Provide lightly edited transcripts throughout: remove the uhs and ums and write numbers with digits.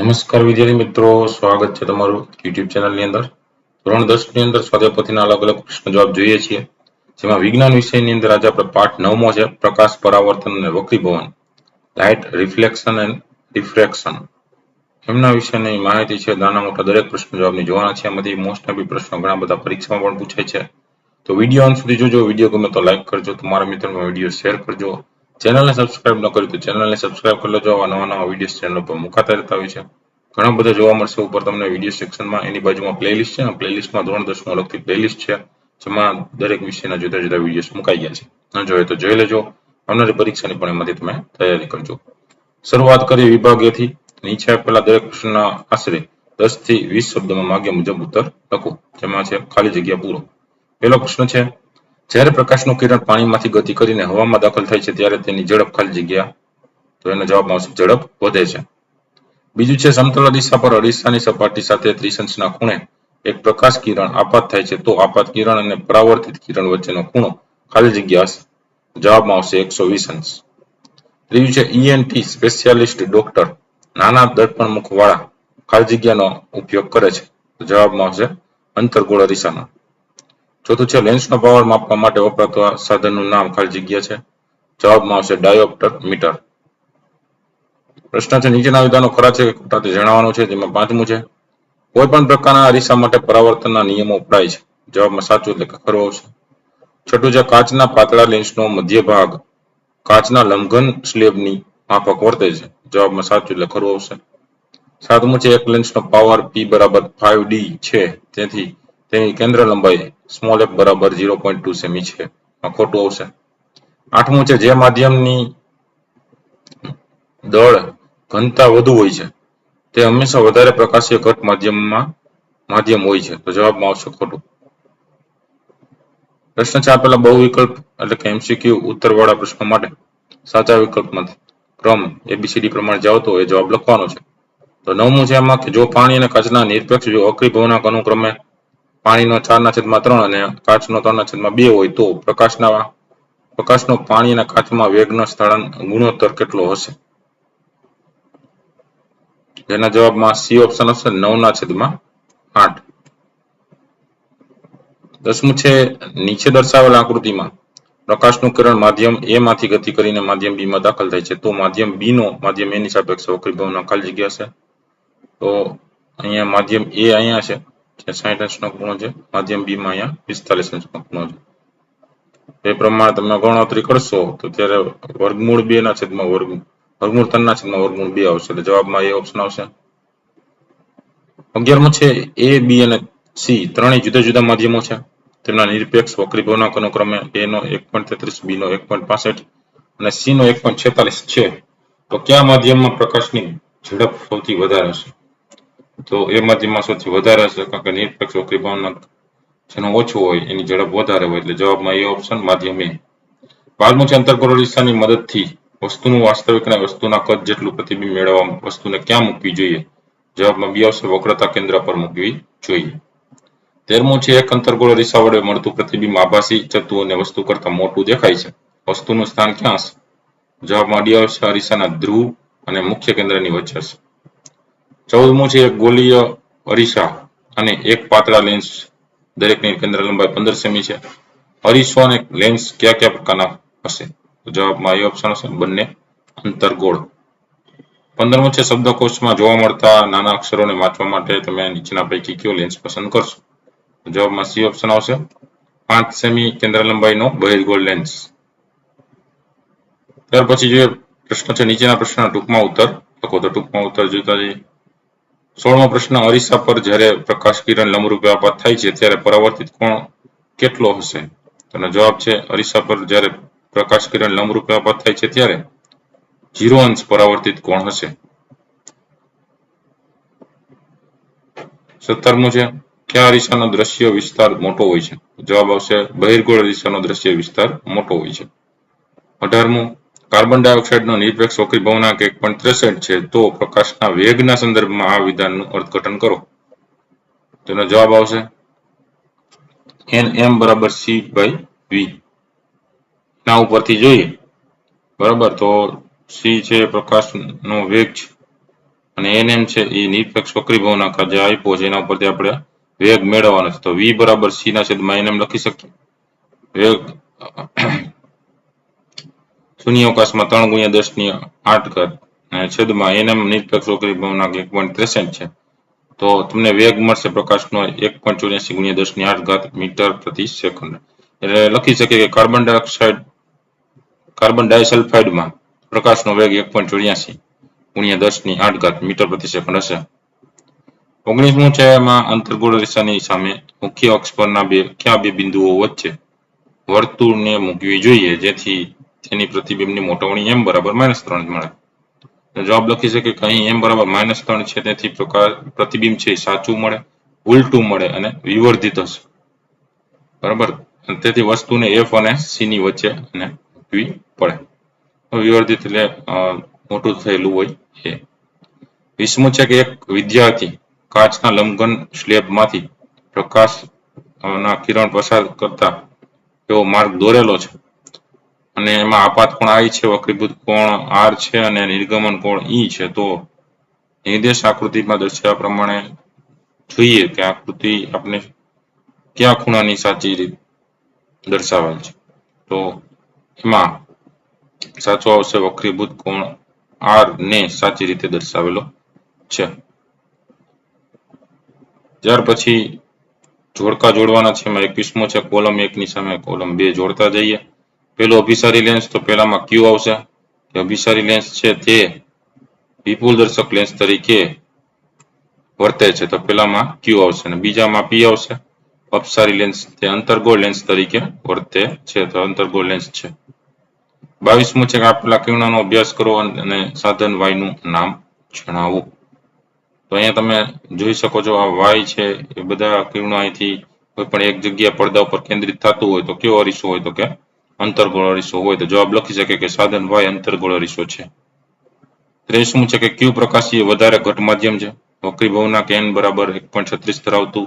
નમસ્કાર વિદ્યાર્થી મિત્રો, સ્વાગત છે તમારું યુટ્યુબ ચેનલની અંદર. ધોરણ 10 ની અંદર સ્વાધ્યાય પોથીના અલગ અલગ પ્રશ્ન જવાબ જોઈએ છીએ, જેમાં વિજ્ઞાન વિષયની અંદર આજે આપણે પાઠ 9મો છે, પ્રકાશ પરાવર્તન અને વક્રીભવન, લાઇટ રિફ્લેક્શન એન્ડ ડિફ્રેક્શન. એમના વિશેની માહિતી છે. નાના મોટા દરેક પ્રશ્ન જવાબની જોવાના છે. એમાંથી મોસ્ટ ઓફ પ્રશ્નો ઘણા બધા પરીક્ષામાં પણ પૂછાય છે. તો વિડીયો અંત સુધી જોજો. વિડીયો ગમે તો લાઈક કરજો, તમારા મિત્રોમાં વિડીયો શેર કરજો. ચેનલને સબસ્ક્રાઇબ ન કરી તો ચેનલને સબસ્ક્રાઇબ કરી લેજો. આવા નવા વિડીયો ચેનલ પર મુકાતા રહેતા હોય છે. ઘણા બધા જોવા મળશે ઉપર તમને વિડીયો સેક્શનમાં. એની બાજુમાં પ્લેલિસ્ટ છે, પ્લેલિસ્ટમાં ધોરણ 10 માં અલગથી પ્લેલિસ્ટ છે, જેમાં દરેક વિષયના જુદા જુદા વિડીયો મુકાઈ ગયા છે. ન જોઈએ તો જોઈ લેજો. આવનારી પરીક્ષાની પણ એમાંથી તમે તૈયારી કરજો. શરૂઆત કરીએ વિભાગ A થી. નીચે આપેલા દરેક પ્રશ્નના આશરે 10 થી 20 શબ્દોમાં માગ્યા મુજબ ઉત્તર લખો, જેમાં છે ખાલી જગ્યા પૂરો. પહેલો પ્રશ્ન છે, જ્યારે પ્રકાશનું કિરણ પાણીમાંથી ગતિ કરીને હવામાં દાખલ થાય છે ત્યારે તેની ઝડપ ખાલી જગ્યા, તો એનો જવાબમાં આવશે ઝડપ વધે છે. બીજું છે, સમતલ દિશા પર અરીસાની સપાટી સાથે 30 અંશના ખૂણે એક પ્રકાશ કિરણ આપાત થાય છે તો આપાત કિરણ અને પરાવર્તિત કિરણ વચ્ચેનો ખૂણો ખાલી જગ્યા હશે, જવાબમાં આવશે 120 અંશ. ત્રીજું છે, ENT સ્પેશિયાલિસ્ટ ડોક્ટર નાના દર્પણ મુખ વાળા ખાલી જગ્યાનો ઉપયોગ કરે છે, તો જવાબમાં આવશે અંતર્ગોળ અરીસાનો. ચોથું છે, લેન્સનો પાવર માપવા માટે વપરાતા સાધનનું નામ ખાલી જગ્યા છે, જવાબમાં આવશે ડાયોપ્ટર મીટર. પ્રશ્ન છે, નીચેના વિધાનો ખરા છે કે ખોટા તે જણાવવાનું છે. જેમાં પાંચમું છે, કોઈ પણ પ્રકારના અરીસા માટે પરાવર્તનના નિયમો વપરાય છે, જવાબમાં સાચું એટલે કે ખરું આવશે. છઠ્ઠું છે, કાચના પાતળા લેન્સનો મધ્ય ભાગ કાચના લંબઘન સ્લેબની માફક વર્તે છે, જવાબમાં સાચું એટલે ખરું આવશે. સાતમું છે, એક લેન્સનો પાવર P બરાબર 5D છે, તેથી તેની કેન્દ્ર લંબાઈ f બરાબર 0.2 સેમી છે, ખોટું આવશે. આઠમું છે, જે માધ્યમની દળ ઘનતા વધુ હોય છે તે હંમેશા વધારે પ્રકાશીય ઘટ માધ્યમ હોય છે, તો જવાબમાં આવશે ખોટું. પ્રશ્ન છે, આપેલા બહુ વિકલ્પ એટલે કે MCQ ઉત્તરવાળા પ્રશ્નો માટે સાચા વિકલ્પમાંથી ક્રમ ABCD પ્રમાણે જે આવતો હોય એ જવાબ લખવાનો છે. તો 9મું છે એમાં કે જો પાણી અને કાચના નિરપેક્ષ વક્રીભવનાંક અનુક્રમે પાણીનો 4/3 અને કાચનો 3/2 હોય તો પ્રકાશનો પાણી અને કાચમાં વેગનો સ્થળાંતર ગુણોત્તર કેટલો હશે? જેના જવાબમાં C ઓપ્શન હશે 9/8. 10મું છે, નીચે દર્શાવેલ આકૃતિમાં પ્રકાશનું કિરણ માધ્યમ A માંથી ગતિ કરીને માધ્યમ B માં દાખલ થાય છે તો માધ્યમ B નો માધ્યમ A ની સાપેક્ષે વક્રીભવનાંક ખાલી જગ્યા હશે. તો અહીંયા માધ્યમ A અહીંયા છે, જે 60 અંશનો ખૂણો છે, માધ્યમ B માં અહીંયા 45 અંશનો ખૂણો છે. એ પ્રમાણે તમે ગણતરી કરશો તો ત્યારે વર્ગમૂળ 3/2 આવશે, એટલે જવાબમાં એ ઓપ્શન આવશે. 11મું છે, A, B અને C ત્રણેય જુદા જુદા માધ્યમો છે. તેમના નિરપેક્ષ વક્રીભવનાંક અનુક્રમે A નો 1.33, B નો 1.65 અને C નો 1.46 છે. તો કયા માધ્યમમાં પ્રકાશની ઝડપ સૌથી વધારે હશે? તો એ માધ્યમમાં સૌથી વધારે હશે, કારણ કે નિરપેક્ષ વક્રીભવનાંક જેનો ઓછો હોય એની ઝડપ વધારે હોય, એટલે જવાબમાં એ ઓપ્શન માધ્યમ A. 12મું છે, અંતર્ગોળ અરીસાની મદદથી વસ્તુનું વાસ્તવિક અને વસ્તુના કદ જેટલું પ્રતિબિંબ મેળવવા વસ્તુને ક્યાં મૂકવી જોઈએ? જવાબમાં B આવશે વક્રતા કેન્દ્ર પર મૂકવી જોઈએ. 13મું છે, એક અંતર્ગોળ અરીસા વડે મળતું પ્રતિબિંબ આભાસી ચતું અને વસ્તુ કરતાં મોટું દેખાય છે, વસ્તુનું સ્થાન ક્યાં હશે? જવાબમાં D આવશે અરીસાના ધ્રુવ અને મુખ્ય કેન્દ્રની વચ્ચે હશે. 14મું છે, એક ગોળીય અરીસા અને એક પાતળા લેન્સ દરેકની કેન્દ્ર લંબાઈ 15 સેમી છે. અરીસો અને લેન્સ કયા કયા પ્રકારના હશે? તો જવાબમાં એ ઓપ્શન હશે બંને અંતર્ગોળ. 15મું છે, શબ્દકોશમાં જોવા મળતા નાના અક્ષરોને વાંચવા માટે તમે નીચેના પૈકી કયો લેન્સ પસંદ કરશો? જવાબમાં C ઓપ્શન આવશે 5 સેમી કેન્દ્ર લંબાઈનો બહિર્ગોળ લેન્સ. ત્યાર પછી જે પ્રશ્ન છે, નીચેના પ્રશ્નના ટૂંકમાં ઉત્તર લખો, તો ટૂંકમાં ઉત્તર જોતા જઈએ. 16મો પ્રશ્ન, અરીસા પર જ્યારે પ્રકાશ કિરણ લંબરૂપે આપાત થાય છે ત્યારે પરાવર્તિત કોણ કેટલો હશે? તેનો જવાબ છે, અરીસા પર જ્યારે પ્રકાશ કિરણ લંબરૂપે આપાત થાય છે ત્યારે 0 અંશ પરાવર્તિત કોણ હશે. 17મું છે, કયા અરીસાનો દ્રશ્ય વિસ્તાર મોટો હોય છે? જવાબ આવશે બહિર્ગોળ અરીસાનો દ્રશ્ય વિસ્તાર મોટો હોય છે. 18મું, કાર્બન ડાયોક્સાઇડનો નિરપેક્ષ વક્રીભવનાંક 1.63 છે તો પ્રકાશના વેગના સંદર્ભમાં આ વિધાનનું અર્થઘટન કરો. તેનો જવાબ આવશે nm બરાબર c/v. ના ઉપરથી જોઈએ બરાબર, તો C છે પ્રકાશનો વેગ છે, અને nm છે એ નિરપેક્ષ વક્રીભાવનાંક જે આપ્યો છે એના ઉપરથી આપણે વેગ મેળવવાનો છે. તો v બરાબર c ના છેદમાં nm લખી શકીએ. વેગ શૂન્યાવકાશમાં 3 × 10⁸ અને છેદમાં nm નિરપેક્ષ વક્રીભાવનાંક 1.63 છે. તો તમને વેગ મળશે પ્રકાશનો 1.84 × 10⁸ મીટર પ્રતિ સેકન્ડ. એટલે લખી શકીએ કે કાર્બન ડાયસલ્ફાઇડમાં પ્રકાશનો વેગ 1.84 × 10⁸ મીટર પ્રતિ સેકન્ડ હશે. 19મું છે એમાં અંતર્ગોળ રેખાની સામે મુખ્ય અક્ષ પરના કયા બે બિંદુઓ વચ્ચે વર્તુળને મૂકવી જોઈએ જેથી તેની પ્રતિબિંબની મોટવણી m બરાબર -3 મળે. જવાબ લખી શકીએ કે અહીં m બરાબર -3 છે તેથી પ્રતિબિંબ છે સાચું મળે, ઉલટું મળે અને વિવર્ધિત હશે. બરાબર, તેથી વસ્તુને f અને c ની વચ્ચે મૂકવી પડે. વિવર્ધિત એટલે મોટું થયેલું હોય એ. 20મું છે કે એક વિદ્યાર્થી કાચના લંબઘન સ્લેબમાંથી પ્રકાશના કિરણ પસાર કરતા એવો માર્ગ દોરેલો છે અને એમાં આપાત કોણ I છે, વક્રીભૂત કોણ R છે અને નિર્ગમન કોણ E છે. તો નિર્દેશ આકૃતિમાં દર્શાવ્યા પ્રમાણે જોઈએ કે આકૃતિ આપણે કયા ખૂણાની સાચી રીત દર્શાવેલ છે. તો એમાં સાચો આવશે વક્રીભૂત કોણ R ને સાચી રીતે દર્શાવેલો છે. ત્યાર પછી જોડકા જોડવાના છે. એમાં 21મો છે કોલમ 1 ની સામે કોલમ 2 જોડતા જઈએ. પેલો અભિસારી લેન્સ, તો પેલામાં Q આવશે. અભિસારી લેન્સ છે તે વિપુલ દર્શક લેન્સ તરીકે વર્તે છે તો પેલામાં Q આવશે અને બીજામાં P આવશે. અપસારી લેન્સ તે અંતર્ગોળ લેન્સ તરીકે વર્તે છે તો અંતર્ગોળ લેન્સ છે. 22મું છે કે આપેલા કિરણોનો અભ્યાસ કરો અને સાધન Y નું નામ જણાવો. તો અહીંયા તમે જોઈ શકો છો આ Y છે એ બધા કિરણો અહીંથી કોઈ પણ એક જગ્યા પડદા ઉપર કેન્દ્રિત થતું હોય તો કયો અરીસો હોય તો કે અંતર્ગોળ અરીસો હોય. તો જવાબ લખી શકે કે સાધન Y અંતર્ગોળ અરીસો છે. 23મું છે કે કયું પ્રકાશીય વધારે ઘટ માધ્યમ છે. વક્રીભાવનાંક n બરાબર 1.36 ધરાવતું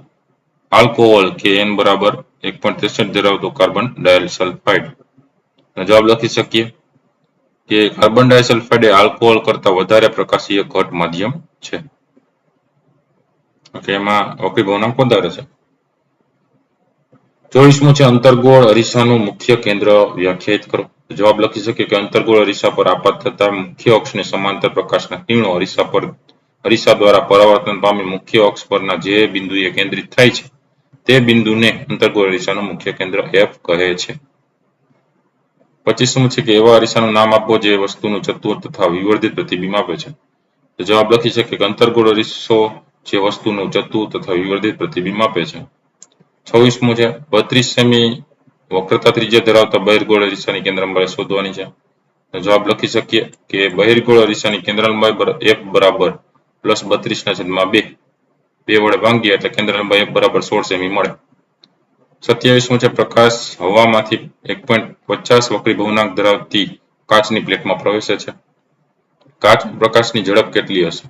આલ્કોહોલ કે n બરાબર 1.63 ધરાવતું કાર્બન ડાયસલ્ફાઇડ. જવાબ લખી શકીએ કે કાર્બન ડાયસલ્ફાઇડ એ આલ્કોહોલ કરતા વધારે પ્રકાશીય ઘટ માધ્યમ છે. એમાં વક્રીભાવનાંક વધારે છે. 24મું છે અંતર્ગોળ અરીસાનું મુખ્ય કેન્દ્ર વ્યાખ્યાયિત કરો. જવાબ લખી શકીએ કે અંતર્ગોળ અરીસા પર આપાત થતા મુખ્ય અક્ષને સમાંતર પ્રકાશના કિરણો અરીસા દ્વારા પરાવર્તન પામી મુખ્ય અક્ષ પરના જે બિંદુએ કેન્દ્રિત થાય છે તે બિંદુને અંતર્ગોળ અરીસાનું મુખ્ય કેન્દ્ર F કહે છે. 25મું છે કે એવા અરીસાનું નામ આપો જે વસ્તુનું ચતુર તથા વિવર્ધિત પ્રતિબિંબ આપે છે. તો જવાબ લખી શકીએ કે અંતર્ગોળ અરીસો જે વસ્તુનું ચતુર તથા વિવર્ધિત પ્રતિબિંબ આપે છે. 26મું છે 32 સેમી વક્રતા ત્રિજ્યા ધરાવતા બહિર્ગોળ અરીસાની કેન્દ્ર લંબાઈ શોધવાની છે. જવાબ લખી શકીએ કે બહિર્ગોળ અરીસાની કેન્દ્ર લંબાઈ F બરાબર +32/2 વડે ભાંગીએ એટલે કેન્દ્ર લંબાઈ F બરાબર 16 સેમી મળે. 27મું છે પ્રકાશ હવામાંથી 1.50 વક્રીભાવનાંક ધરાવતી કાચની પ્લેટમાં પ્રવેશે છે. કાચ પ્રકાશની ઝડપ કેટલી હશે.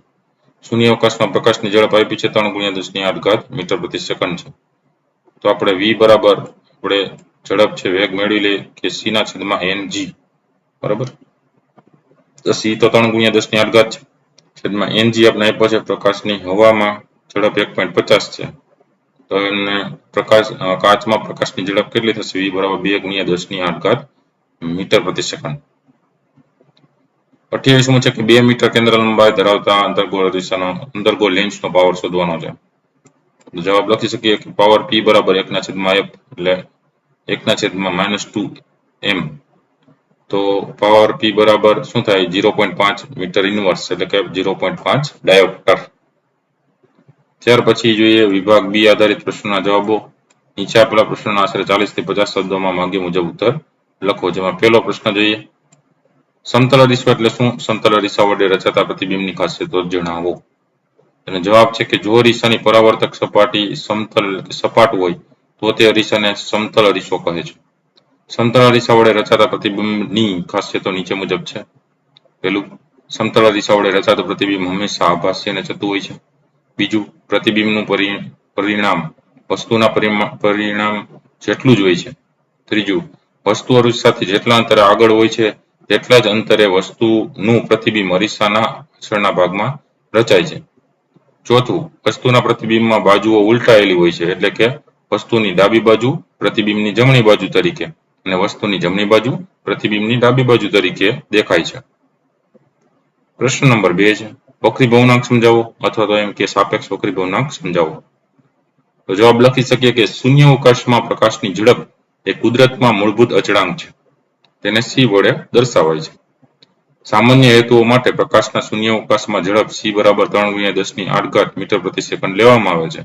શૂન્યાવકાશમાં પ્રકાશની ઝડપ આપી છે 3 × 10⁸ મીટર પ્રતિ સેકન્ડ છે. તો આપણે v બરાબર આપણે ઝડપ છે વેગ મેળવી લઈએ કે c ના છેદમાં ng. બરાબર, તો c તો 3 × 10⁸ છે છેદમાં ng આપણે આપ્યો છે. પ્રકાશની હવામાં ઝડપ 1.50 છે તો એને કાચમાં પ્રકાશની ઝડપ કેટલી થશે. v બરાબર 2 × 10⁸ મીટર પ્રતિ સેકન્ડ. 28મું છે કે 2 મીટર કેન્દ્ર લંબાઈ ધરાવતા અંતર્ગોળ લેન્સનો પાવર શોધવાનો છે. જવાબ લખી શકીએ કે પાવર P બરાબર 1/f એટલે 1/-2m. તો પાવર P બરાબર શું થાય 0.5 મીટર ઇનવર્સ એટલે કે 0.5 ડાયોપ્ટર. ત્યાર પછી જોઈએ વિભાગ B આધારિત પ્રશ્નોના જવાબો. નીચે આપેલા પ્રશ્નોના આશરે 40 થી 50 શબ્દોમાં માંગ્યા મુજબ ઉત્તર લખો. જેમાં પહેલો પ્રશ્ન જોઈએ સમતલ અરીસો એટલે શું. સમતલ અરીસા વડે રચાતા પ્રતિબિંબની ખાસિયતો જણાવો. અને જવાબ છે કે જો અરીસાની પરાવર્તક સપાટી સપાટ હોય તો તે અરીસાને સમતલ અરીસો કહે છે. સમતલ અરીસા વડે રચાતા પ્રતિબિંબની ખાસિયતો નીચે મુજબ છે. પહેલું, સમતલ અરીસા વડે રચાતું પ્રતિબિંબ હંમેશા આભાસી અને ચતું હોય છે. બીજું, પ્રતિબિંબનું પરિણામ વસ્તુના પરિણામ જેટલું જ હોય છે. ત્રીજું, વસ્તુ અરીસાથી જેટલા અંતરે આગળ હોય છે તેટલા જ અંતરે વસ્તુનું પ્રતિબિંબ અરીસાના પાછળના ભાગમાં રચાય છે. ચોથું, વસ્તુના પ્રતિબિંબમાં બાજુઓ ઉલટાયેલી હોય છે, એટલે કે વસ્તુની ડાબી બાજુ પ્રતિબિંબની જમણી બાજુ તરીકે અને વસ્તુની જમણી બાજુ પ્રતિબિંબની ડાબી બાજુ તરીકે દેખાય છે. પ્રશ્ન નંબર 2 છે, વક્રી ભવનાંક સમજાવો, અથવા તો એમ કે સાપેક્ષ વક્રી ભવનાંક સમજાવો. તો જવાબ લખી શકીએ કે શૂન્યાવકાશમાં પ્રકાશની ઝડપ એ કુદરતમાં મૂળભૂત અચળાંક છે. તેને c વડે દર્શાવાય છે. સામાન્ય હેતુઓ માટે પ્રકાશના શૂન્યાવકાશમાં ઝડપ c બરાબર 3 × 10⁸ મીટર પ્રતિ સેકન્ડ લેવામાં આવે છે.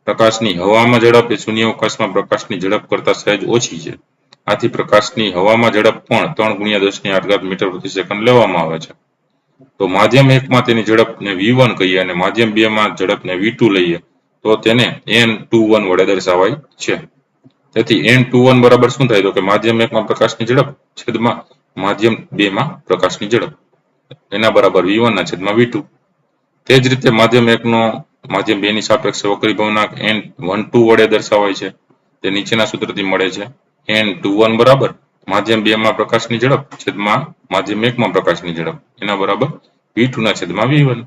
પ્રકાશની હવામાં ઝડપ એ શૂન્યાવકાશમાં પ્રકાશની ઝડપ કરતાં સહેજ ઓછી છે. આથી પ્રકાશની હવામાં ઝડપ પણ 3 × 10⁸ મીટર પ્રતિ સેકન્ડ લેવામાં આવે છે. તો માધ્યમ 1 માં તેની ઝડપને v1 કહીએ અને માધ્યમ 2 માં ઝડપને v2 લઈએ તો તેને n21 વડે દર્શાવાય છે. તેથી n21 બરાબર શું થાય? તો કે માધ્યમ 1 માં પ્રકાશની ઝડપ છેદમાં માધ્યમ 2 માં પ્રકાશની ઝડપ એના બરાબર v1 ના છેદમાં v2. તે જ રીતે માધ્યમ 1 નો માધ્યમ 2 ની સાપેક્ષે વક્રી ભવનાંક n12 વડે દર્શાવાય છે. તે નીચેના સૂત્રથી મળે છે. n21 બરાબર માધ્યમ 2 માં પ્રકાશની ઝડપ છેદમાં માધ્યમ 1 માં પ્રકાશની ઝડપ એના બરાબર v2 ના છેદમાં v1.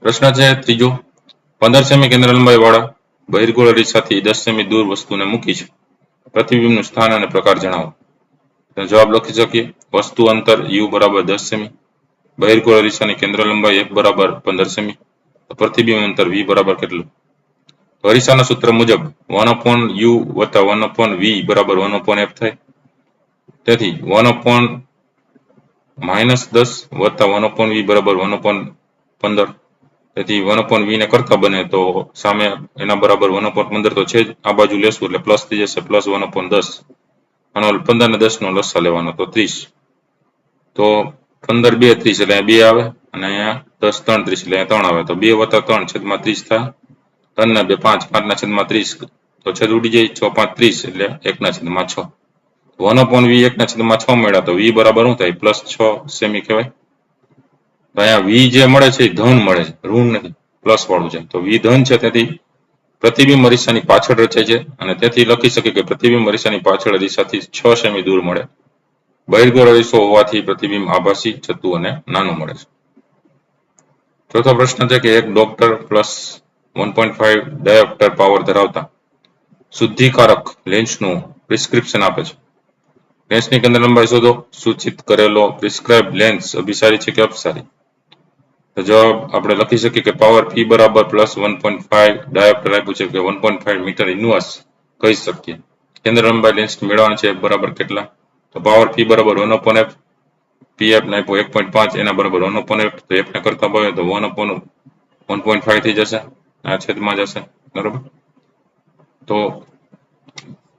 પ્રશ્ન છે ત્રીજો, 15 સેમી કેન્દ્ર લંબાઈ વાળા બહિર્ગોળ અરીસાથી 10 સેમી દૂર વસ્તુને મૂકી છે. પ્રતિબિંબનું સ્થાન અને પ્રકાર જણાવો. જવાબ લખી શકીએ, વસ્તુ અંતર u બરાબર 10 સેમી, બહિર્ગોળ અરીસાની કેન્દ્ર લંબાઈ 1 બરાબર 15 સેમી, પ્રતિબિંબ અંતર v બરાબર કેટલું? તો અરીસાના સૂત્ર મુજબ 1/u વત્તા 1/v બરાબર 1/f થાય. તેથી 1/-10 વત્તા 1/v બરાબર 1/15. તેથી 1/v ને કરતા બને તો સામે એના બરાબર 1/15 તો છે જ, આ બાજુ લેશું એટલે પ્લસ થઈ જશે, પ્લસ 1/10. આનો 15 ને 10 નો લસા લેવાનો તો 30. તો 15 2 30 એટલે 2 આવે અને અહીંયા 10 3 30 એટલે 3 આવે. તો 2 વત્તા 3 છેદમાં 30 થાય. 3 ને 2 5, 5 ના છેદમાં 30 તો છેદ ઉડી જાય, 6 5 30 એટલે 1 ના છેદમાં 6. 1/v 1 ના છેદમાં 6 મળ્યા તો v બરાબર શું થાય? +6 સેમી કહેવાય. તો અહીંયા v જે મળે છે એ ધન મળે છે, ઋણ નથી, પ્લસ વાળું છે. તો v ધન છે, તેથી પ્રતિબિંબ અરીસાની પાછળ રચાય છે અને તેથી લખી શકીએ કે પ્રતિબિંબ અરીસાની પાછળ અરીસાથી 6 સેમી દૂર મળે. બહિર્ગોળ અરીસો હોવાથી પ્રતિબિંબ આભાસી, છતું અને નાનું મળે છે. ચોથો પ્રશ્ન છે કે એક ડોપ્ટર પ્લસ 1.5 ડાયોપ્ટર પાવર ધરાવતા શુદ્ધિકારક લેન્સનું પ્રિસ્ક્રિપ્શન આપે છે. લેન્સની કેન્દ્ર લંબાઈ શોધો. સૂચિત કરેલો પ્રિસ્ક્રાઇબ લેન્સ અભિસારી છે કે અપસારી? તો જવાબ આપણે લખી શકીએ કે પાવર p બરાબર +1.5 ડાયોપ્ટર આપ્યું છે કે 1.5 મીટર ઇન્વર્સ કહી શકીએ. કેન્દ્ર લંબાઈ લેન્સ મેળવવાની છે બરાબર કેટલા? તો પાવર p બરાબર 1/f, pf ને આપ્યો 1.5 એના બરાબર 1/f, તો f ને કરતા ભાવે તો 1/1.5 થઈ જશે, આ છેદમાં જશે બરાબર. તો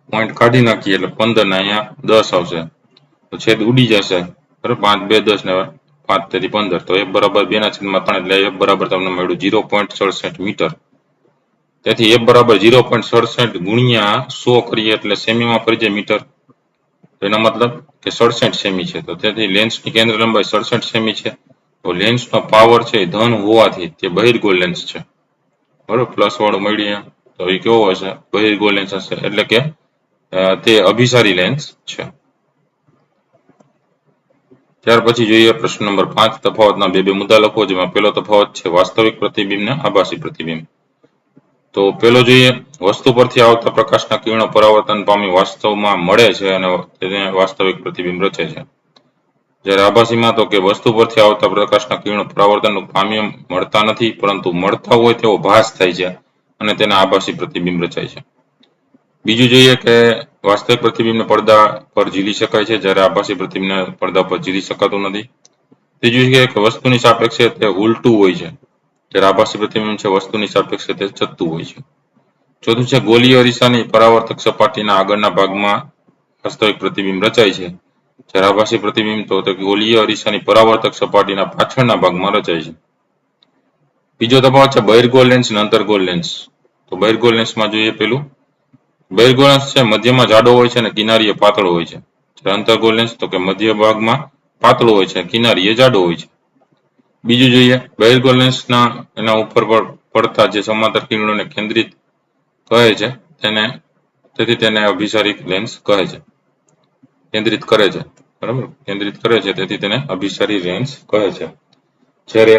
પોઈન્ટ કાઢી નાખીએ એટલે 15 ને અહીંયા 10 આવશે તો છેદ ઉડી જશે બરાબર. 5 2 10 ને 5 તેથી 15 તો f બરાબર 2 ના છેદમાં 3 એટલે f બરાબર તમને મળ્યું 0.67 મીટર. તેથી f બરાબર 0.67 ગુણ્યા 100 કરીએ એટલે સેમીમાં ફરી જાય મીટર. તો એનો મતલબ કે 67 સેમી છે. તો તેથી લેન્સની કેન્દ્ર લંબાઈ 67 સેમી છે. તો લેન્સનો પાવર છે એ ધન હોવાથી તે બહિર્ગોળ લેન્સ છે બરોબર. પ્લસ વાળું મળીએ તો એ કેવો હશે? બહિર્ગોળ લેન્સ હશે, એટલે કે તે અભિસારી લેન્સ છે. ત્યાર પછી જોઈએ પ્રશ્ન નંબર 5, તફાવતના બે મુદ્દા લખો. જેમાં પહેલો તફાવત છે વાસ્તવિક પ્રતિબિંબ ને આભાસી પ્રતિબિંબ. તો પેલો જોઈએ, વસ્તુ પરથી આવતા પ્રકાશના કિરણો પરાવર્તન પામી વાસ્તવમાં મળે છે અને તેને વાસ્તવિક પ્રતિબિંબ રચે છે. જ્યારે આભાસીમાં તો કે વસ્તુ પરથી આવતા પ્રકાશના કિરણો પરાવર્તન પામી મળતા નથી, પરંતુ મળતા હોય તેવો ભાસ થાય છે અને તેને આભાસી પ્રતિબિંબ રચાય છે. બીજું જોઈએ કે વાસ્તવિક પ્રતિબિંબને પડદા પર ઝીલી શકાય છે, જ્યારે આભાસી પ્રતિબિંબને પડદા પર ઝીલી શકાતું નથી. ત્રીજું છે કે વસ્તુની સાપેક્ષે તે ઉલટું હોય છે, જ્યારે આભાસી પ્રતિબિંબ છે વસ્તુની સાપેક્ષે તે ચત્તું હોય છે. ચોથું છે ગોલીય અરીસાની પરાવર્તક સપાટીના આગળના ભાગમાં વાસ્તવિક પ્રતિબિંબ રચાય છે, જ્યારે આભાસી પ્રતિબિંબ તો ગોલીય અરીસાની પરાવર્તક સપાટીના પાછળના ભાગમાં રચાય છે. બીજો તફાવત છે બહિર્ગોળ લેન્સ અને અંતર્ગોળ લેન્સ. તો બહિર્ગોળ લેન્સમાં જોઈએ પેલું, બહિર્ગોળ લેન્સ છે મધ્યમાં જાડો હોય છે અને કિનારીએ પાતળો હોય છે. જ્યારે અંતર્ગોળ લેન્સ તો કે મધ્ય ભાગમાં પાતળો હોય છે, કિનારીએ જાડો હોય છે. બીજું જોઈએ, બહિર્ગોળ લેન્સના એના ઉપર પડતા જે સમાંતર કિરણોને કેન્દ્રિત કહે છે તેથી તેને અભિસારી લેન્સ કહે છે. કેન્દ્રિત કરે છે બરાબર, કેન્દ્રિત કરે છે તેથી તેને અભિસારી લેન્સ કહે છે. જ્યારે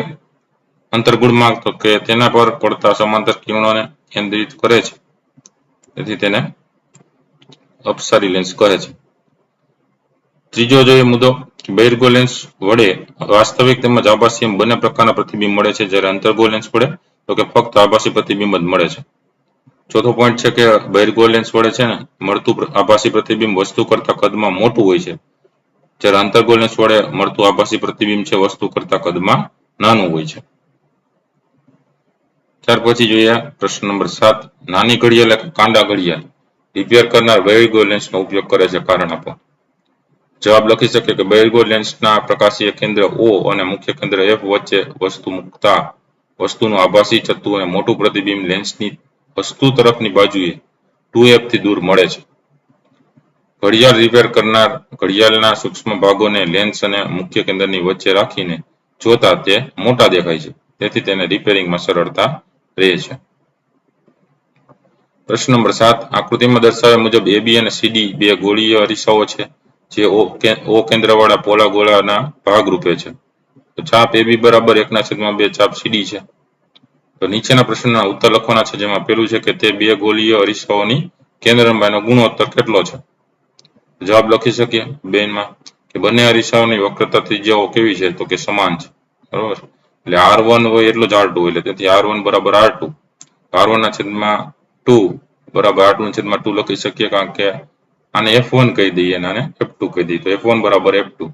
અંતર્ગોળમાં તો કે તેના પર પડતા સમાંતર કિરણોને કેન્દ્રિત કરે છે, તેથી તેને અપસારી લેન્સ કહે છે. ત્રીજો જોઈએ મુદ્દો, બહિર્ગોળ લેન્સ વડે વાસ્તવિક તેમજ આભાસી એમ બંને પ્રકારના પ્રતિબિંબ મળે છે, જ્યારે અંતર્ગોળ લેન્સ વડે તો કે ફક્ત આભાસી પ્રતિબિંબ જ મળે છે. ચોથો પોઈન્ટ છે કે બહિર્ગોળ લેન્સ વડે છે ને મળતું આભાસી પ્રતિબિંબ વસ્તુ કરતા કદમાં મોટું હોય છે, જ્યારે અંતર્ગોળ લેન્સ વડે મળતું આભાસી પ્રતિબિંબ છે વસ્તુ કરતા કદમાં નાનું હોય છે. ત્યાર પછી જોઈએ પ્રશ્ન નંબર 7, નાની ઘડિયાળ એટલે કાંડા ઘડિયાળ રિપેર કરનાર બહિર્ગોળ લેન્સનો ઉપયોગ કરે છે, કારણ આપો. જવાબ લખી શકીએ કે બહિર્ગોળ લેન્સના પ્રકાશીય કેન્દ્ર O અને મુખ્ય કેન્દ્ર F વચ્ચે વસ્તુ મૂકતા વસ્તુનું આભાસી છતું અને મોટું પ્રતિબિંબ લેન્સની વસ્તુ તરફની બાજુએ 2F થી દૂર મળે છે. ઘડિયાળ રિપેર કરનાર ઘડિયાળના સૂક્ષ્મ ભાગોને લેન્સ અને મુખ્ય કેન્દ્રની વચ્ચે રાખીને જોતા તે મોટા દેખાય છે, તેથી તેને રિપેરિંગમાં સરળતા રહે છે. પ્રશ્ન નંબર 7, આકૃતિમાં દર્શાવ્યા મુજબ AB અને CD બે ગોળીય અરીસાઓ છે, જે O કેન્દ્રવાળા પોલા ગોળાના ભાગરૂપે છે. તો ચાપ AB બરાબર 1/2 ચાપ CD છે. તો નીચેના પ્રશ્નના ઉત્તર લખવાના છે, જેમાં પેલું છે કે તે બે ગોળીય અરીસાઓની કેન્દ્ર લંબાઈનો ગુણોત્તર કેટલો છે. જવાબ લખી શકીએ બેનમાં કે બંને અરીસાઓની વક્રતા ત્રિજ્યાઓ કેવી છે, તો કે સમાન છે, બરોબર. એટલે R1 હોય એટલો જ R2 એટલે તેથી R1 બરાબર R2, R1 ના છેદમાં 2 બરાબર R2 ના છેદમાં 2 લખી શકીએ, કારણ કે આને F1 કહી દઈએ અને આને F2 કહી દઈએ, તો F1 બરાબર F2.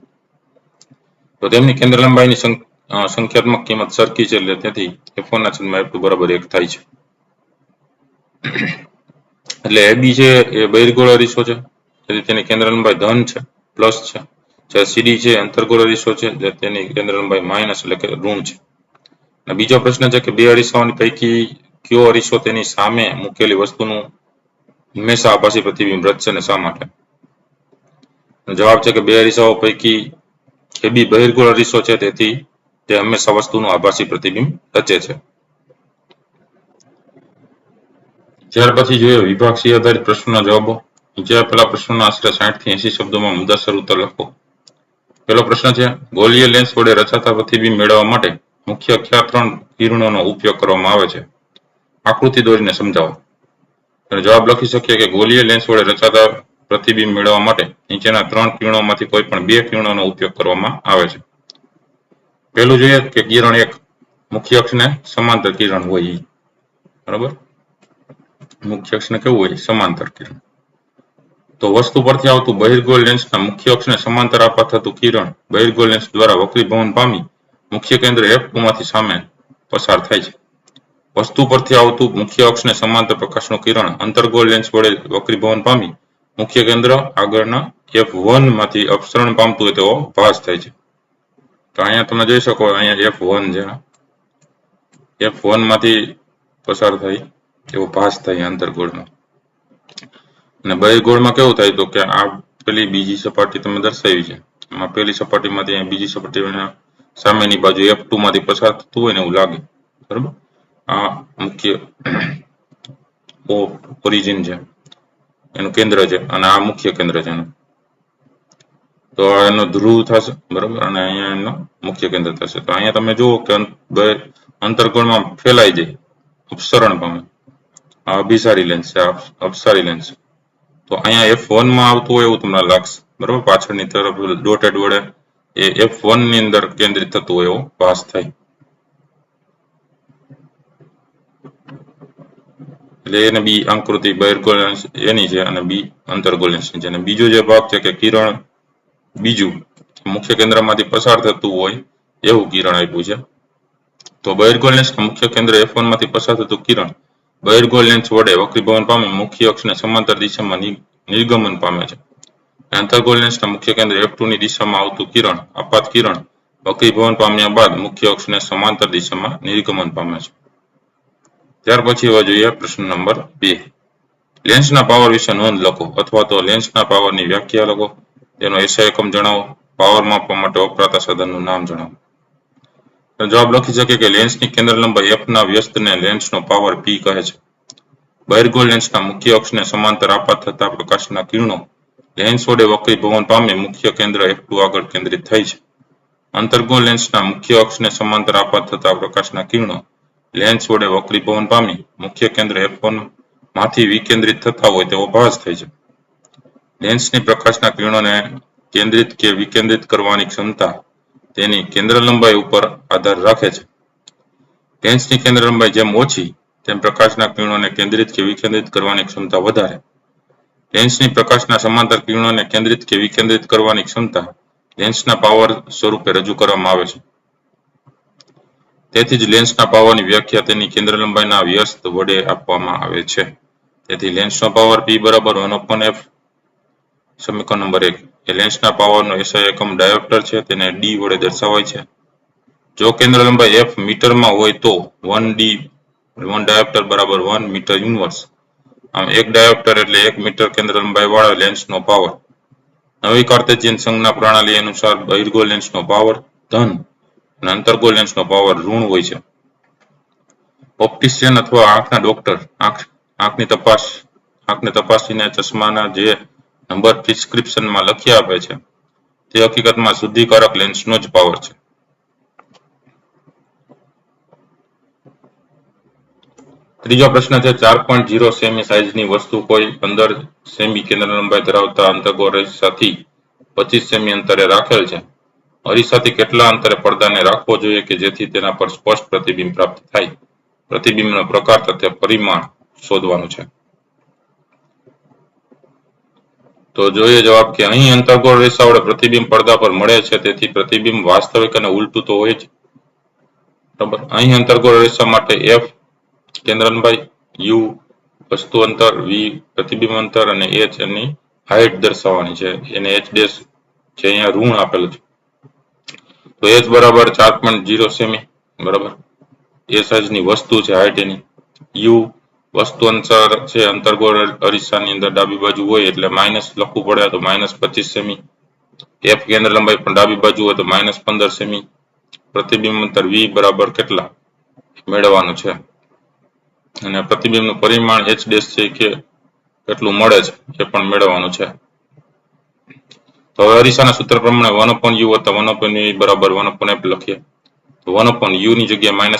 તો તેમની કેન્દ્ર લંબાઈની સંખ્યાત્મક કિંમત સરખી છે, એટલે તેથી F1 ના છેદમાં F2 બરાબર 1 થાય છે. એટલે AB છે એ બહિર્ગોળ અરીસો છે, તેથી તેની કેન્દ્ર લંબાઈ ધન છે, પ્લસ છે. જ્યારે CD છે અંતર્ગોળ અરીસો છે, તેની કેન્દ્ર લંબાઈ માઇનસ એટલે કે ઋણ છે. અને બીજો પ્રશ્ન છે કે બે અરીસાઓની પૈકી કયો અરીસો તેની સામે મૂકેલી વસ્તુનું હંમેશા આભાસી પ્રતિબિંબ રચશે અને શા માટે. જવાબ છે કે બે અરીસાઓ પૈકી AB બહિર્ગોળ અરીસો છે, તેથી તે હંમેશા વસ્તુનું આભાસી પ્રતિબિંબ રચે છે. ત્યાર પછી જોઈએ વિભાગ C આધારિત પ્રશ્નોના જવાબો. નીચે આપેલા પ્રશ્નોના આશરે 60 થી 80 શબ્દોમાં મુદ્દાસર ઉત્તર લખો. પહેલો પ્રશ્ન છે, ગોળીય લેન્સ વડે રચાતા પ્રતિબિંબ મેળવવા માટે મુખ્ય કયા 3 કિરણોનો ઉપયોગ કરવામાં આવે છે. આકૃતિ દોરીને સમજાવો. જવાબ લખી શકીએ કે ગોળીય લેન્સ વડે રચાતા પ્રતિબિંબ મેળવવા માટે નીચેના 3 કિરણોમાંથી કોઈ પણ 2 કિરણોનો ઉપયોગ કરવામાં આવે છે. પહેલું જોઈએ કે કિરણ 1 મુખ્ય અક્ષને સમાંતર કિરણ હોય, બરાબર. મુખ્ય અક્ષને કેવું હોય, સમાંતર કિરણ. તો વસ્તુ પરથી આવતું બહિર્ગોળ લેન્સના મુખ્ય અક્ષને સમાંતર આપાત થતું કિરણ બહિર્ગોળ લેન્સ દ્વારા વક્રીભવન પામી મુખ્ય કેન્દ્ર F2 માંથી સામે પસાર થાય છે. વસ્તુ પરથી આવતું મુખ્ય અક્ષને સમાંતર પ્રકાશનું કિરણ અંતર્ગોળ લેન્સ વડે વક્રીભવન પામી મુખ્ય કેન્દ્ર આગળના F1 માંથી અપસરણ પામતું હોય તેવો ભાસ થાય છે. તો અહીંયા તમે જોઈ શકો, અહીંયા F1 છે, F1 માંથી પસાર થાય એવો ભાસ થાય અંતર્ગોળમાં. અને બહિર્ગોળમાં કેવું થાય, તો કે આ પેલી બીજી સપાટી તમે દર્શાવી છે, એમાં પેલી સપાટીમાંથી બીજી સપાટીના સામેની બાજુ F2 માંથી પસાર થતું હોય ને એવું લાગે, બરાબર. આ મુખ્ય ઓરિજિન છે, એનું કેન્દ્ર છે, અને આ મુખ્ય કેન્દ્ર છે એનું. તો એનો ધ્રુવ થશે, બરાબર, અને અહીંયા એનો મુખ્ય કેન્દ્ર થશે. તો અહીંયા તમે જુઓ કે અંતર્ગોળમાં ફેલાઈ જાય, અપસરણ પામે. આ અભિસારી લેન્સ છે, અપસારી લેન્સ. તો અહીંયા F1 માં આવતું હોય એવું તમને લાગશે, બરાબર. પાછળની તરફ ડોટેડ વડે એ F1 ની અંદર કેન્દ્રિત થતું હોય એવો ભાસ થાય. એટલે એને બી આકૃતિ બહિર્ગોળ લેન્સ એની છે અને બી અંતર્ગોળ લેન્સની છે. અને બીજો જે ભાગ છે કે કિરણ બીજું મુખ્ય કેન્દ્રમાંથી પસાર થતું હોય એવું કિરણ આપ્યું છે. તો બહિર્ગોળ લેન્સના મુખ્ય કેન્દ્ર F1 માંથી પસાર થતું કિરણ બહિર્ગોળ લેન્સ વડે વક્રીભવન પામી મુખ્ય અક્ષને સમાંતર દિશામાં નિર્ગમન પામે છે. અંતર્ગોળ લેન્સના મુખ્ય કેન્દ્ર F2 ની દિશામાં આવતું કિરણ આપાત કિરણ વક્રીભવન પામ્યા બાદ મુખ્ય અક્ષને સમાંતર દિશામાં નિર્ગમન પામે છે. ત્યાર પછી હવે જોઈએ પ્રશ્ન નંબર 2. લેન્સના પાવર વિશે નોંધ લખો, અથવા તો લેન્સના પાવરની વ્યાખ્યા લખો. તેનો SI એકમ જણાવો. પાવર માપવા માટે વપરાતા સાધનનું નામ જણાવો. જવાબ લખી શકીએ કે લેન્સની કેન્દ્ર લંબાઈ F ના વ્યસ્તને લેન્સનો પાવર P કહે છે. બહિર્ગોળ લેન્સના મુખ્ય અક્ષને સમાંતર આપાત થતા પ્રકાશના કિરણો લેન્સ વડે વક્રીભવન પામી મુખ્ય કેન્દ્ર F2 આગળ કેન્દ્રિત થાય છે. અંતર્ગોળ લેન્સના મુખ્ય અક્ષને સમાંતર આપાત થતા પ્રકાશના કિરણો લેન્સ વડે વક્રીભવન પામી મુખ્ય કેન્દ્ર F1 માંથી વિકેન્દ્રિત થતા હોય તેવો ભાસ થાય છે. લેન્સની પ્રકાશના કિરણોને કેન્દ્રિત કે વિકેન્દ્રિત કરવાની ક્ષમતા તેની કેન્દ્ર લંબાઈ ઉપર આધાર રાખે છે. લેન્સની કેન્દ્ર લંબાઈ જેમ ઓછી તેમ પ્રકાશના કિરણોને કેન્દ્રિત કે વિકેન્દ્રિત કરવાની ક્ષમતા વધારે. લેન્સની પ્રકાશના સમાંતર કિરણોને કેન્દ્રિત કે વિકેન્દ્રિત કરવાની ક્ષમતા લેન્સના પાવર સ્વરૂપે રજૂ કરવામાં આવે છે. તેથી જ લેન્સના પાવરની વ્યાખ્યા તેની કેન્દ્ર લંબાઈના વ્યસ્ત વડે આપવામાં આવે છે. તેથી લેન્સનો પાવર P બરાબર 1/f. સમીકરણ નંબર 1 એ લેન્સના પાવરનો SI એકમ ડાયોપ્ટર છે, તેને D વડે દર્શાવાય છે. જો કેન્દ્ર લંબાઈ f મીટરમાં હોય તો 1 ડાયોપ્ટર બરાબર 1 મીટર ઇન્વર્સ. આમ 1 ડાયોપ્ટર એટલે 1 મીટર કેન્દ્ર લંબાઈ વાળા લેન્સનો પાવર. નવી કાર્ટેશિયન સંજ્ઞા પ્રણાલી અનુસાર બહિર્ગોળ લેન્સનો પાવર ધન અને અંતર્ગોળ લેન્સનો પાવર ઋણ હોય છે. ઓપ્ટિશિયન અથવા આંખના ડોક્ટર આંખને તપાસીને ચશ્માના જે નંબર પ્રિસ્ક્રિપ્શનમાં લખી આપે છે તે હકીકતમાં શુદ્ધિકારક લેન્સનો જ પાવર છે. ત્રીજો પ્રશ્ન છે 4.0 સેમી સાઇઝની વસ્તુ કોઈ 15 સેમી કેન્દ્ર લંબાઈ ધરાવતા અંતર્ગોળ અરીસાથી 25 સેમી અંતરે રાખેલ છે. અરીસાથી કેટલા અંતરે પડદાને રાખવો જોઈએ કે જેથી તેના પર સ્પષ્ટ પ્રતિબિંબ પ્રાપ્ત થાય? પ્રતિબિંબનો પ્રકાર તથા પરિમાણ શોધવાનું છે. તો જોઈએ જવાબ કે અહીં અંતર્ગોળ રેસા વડે પ્રતિબિંબ પડદા પર મળે છે, તેથી પ્રતિબિંબ વાસ્તવિક અને ઉલટું તો હોય જ. બરાબર. અહીં અંતર્ગોળ રેસા માટે f કેન્દ્ર લંબાઈ, u વસ્તુ અંતર, v પ્રતિબિંબ અંતર અને h એની હાઈટ દર્શાવવાની છે. એને h ડેશ જે અહીંયા ઋણ આપેલું છે. તો h બરાબર 4.0 સેમી બરાબર. એ સાઇઝની વસ્તુ છે, હાઈટ એની. u વસ્તુ અંતર છે, અંતર્ગોળ અરીસાની અંદર ડાબી બાજુ હોય એટલે માઇનસ લખવું પડે તો -25 સેમી. f કેન્દ્ર લંબાઈ પણ ડાબી બાજુ હોય તો -15 સેમી. પ્રતિબિંબ અંતર v બરાબર કેટલા મેળવવાનું છે અને પ્રતિબિંબનું પરિમાણ h ડેશ છે કે કેટલું મળે છે એ પણ મેળવવાનું છે. તો હવે અરીસાના સૂત્ર પ્રમાણે 1/u વત્તા 1/v બરાબર 1/f લખીએ. તો 1/u ની જગ્યાએ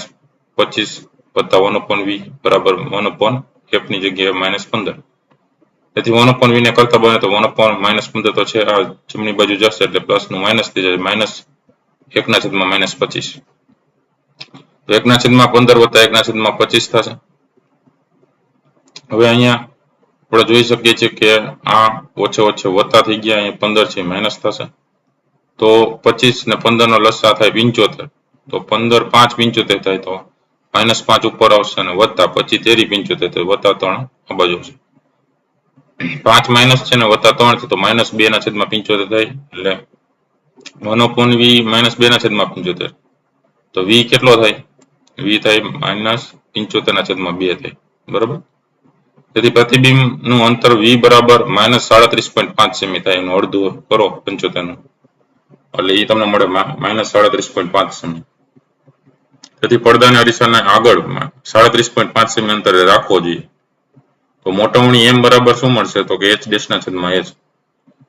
-25 વત્તા 1/v બરાબર 1/f ની જગ્યાએ -15. તેથી 1/v ને કરતા બને તો 1/-15 તો છે, આ જમણી બાજુ જશે એટલે પ્લસનું માઇનસ થઈ જાય, -1/-25. તો 1/15 વત્તા 1/25 થશે. હવે અહીંયા આપણે જોઈ શકીએ છીએ કે આ ઓછે ઓછે વત્તા થઈ ગયા, અહીંયા 15 છે માઇનસ થશે. તો 25 ને 15 નો લસા થાય 75. તો 15 5 75 થાય તો -5 ઉપર આવશે અને વત્તા 25 તેરી 75 તો વત્તા 3 આ બાજુ છે. 5 માઇનસ છે ને વત્તા 3 છે તો -2/75 થાય એટલે 1/v -2/75. તો v કેટલો થાય? v થાય -75/2 થાય બરાબર. તેથી પ્રતિબિંબનું અંતર v બરાબર -37.5 સેમી થાય. એનું અડધું કરો 75 નું એટલે એ તમને મળે -37.5 સેમી. તેથી પડદાને અરીસાને આગળ 37.5 સેમી અંતરે રાખવો જોઈએ. તો મોટવણી m બરાબર શું મળશે? તો કે h ડેશ ના છેદમાં h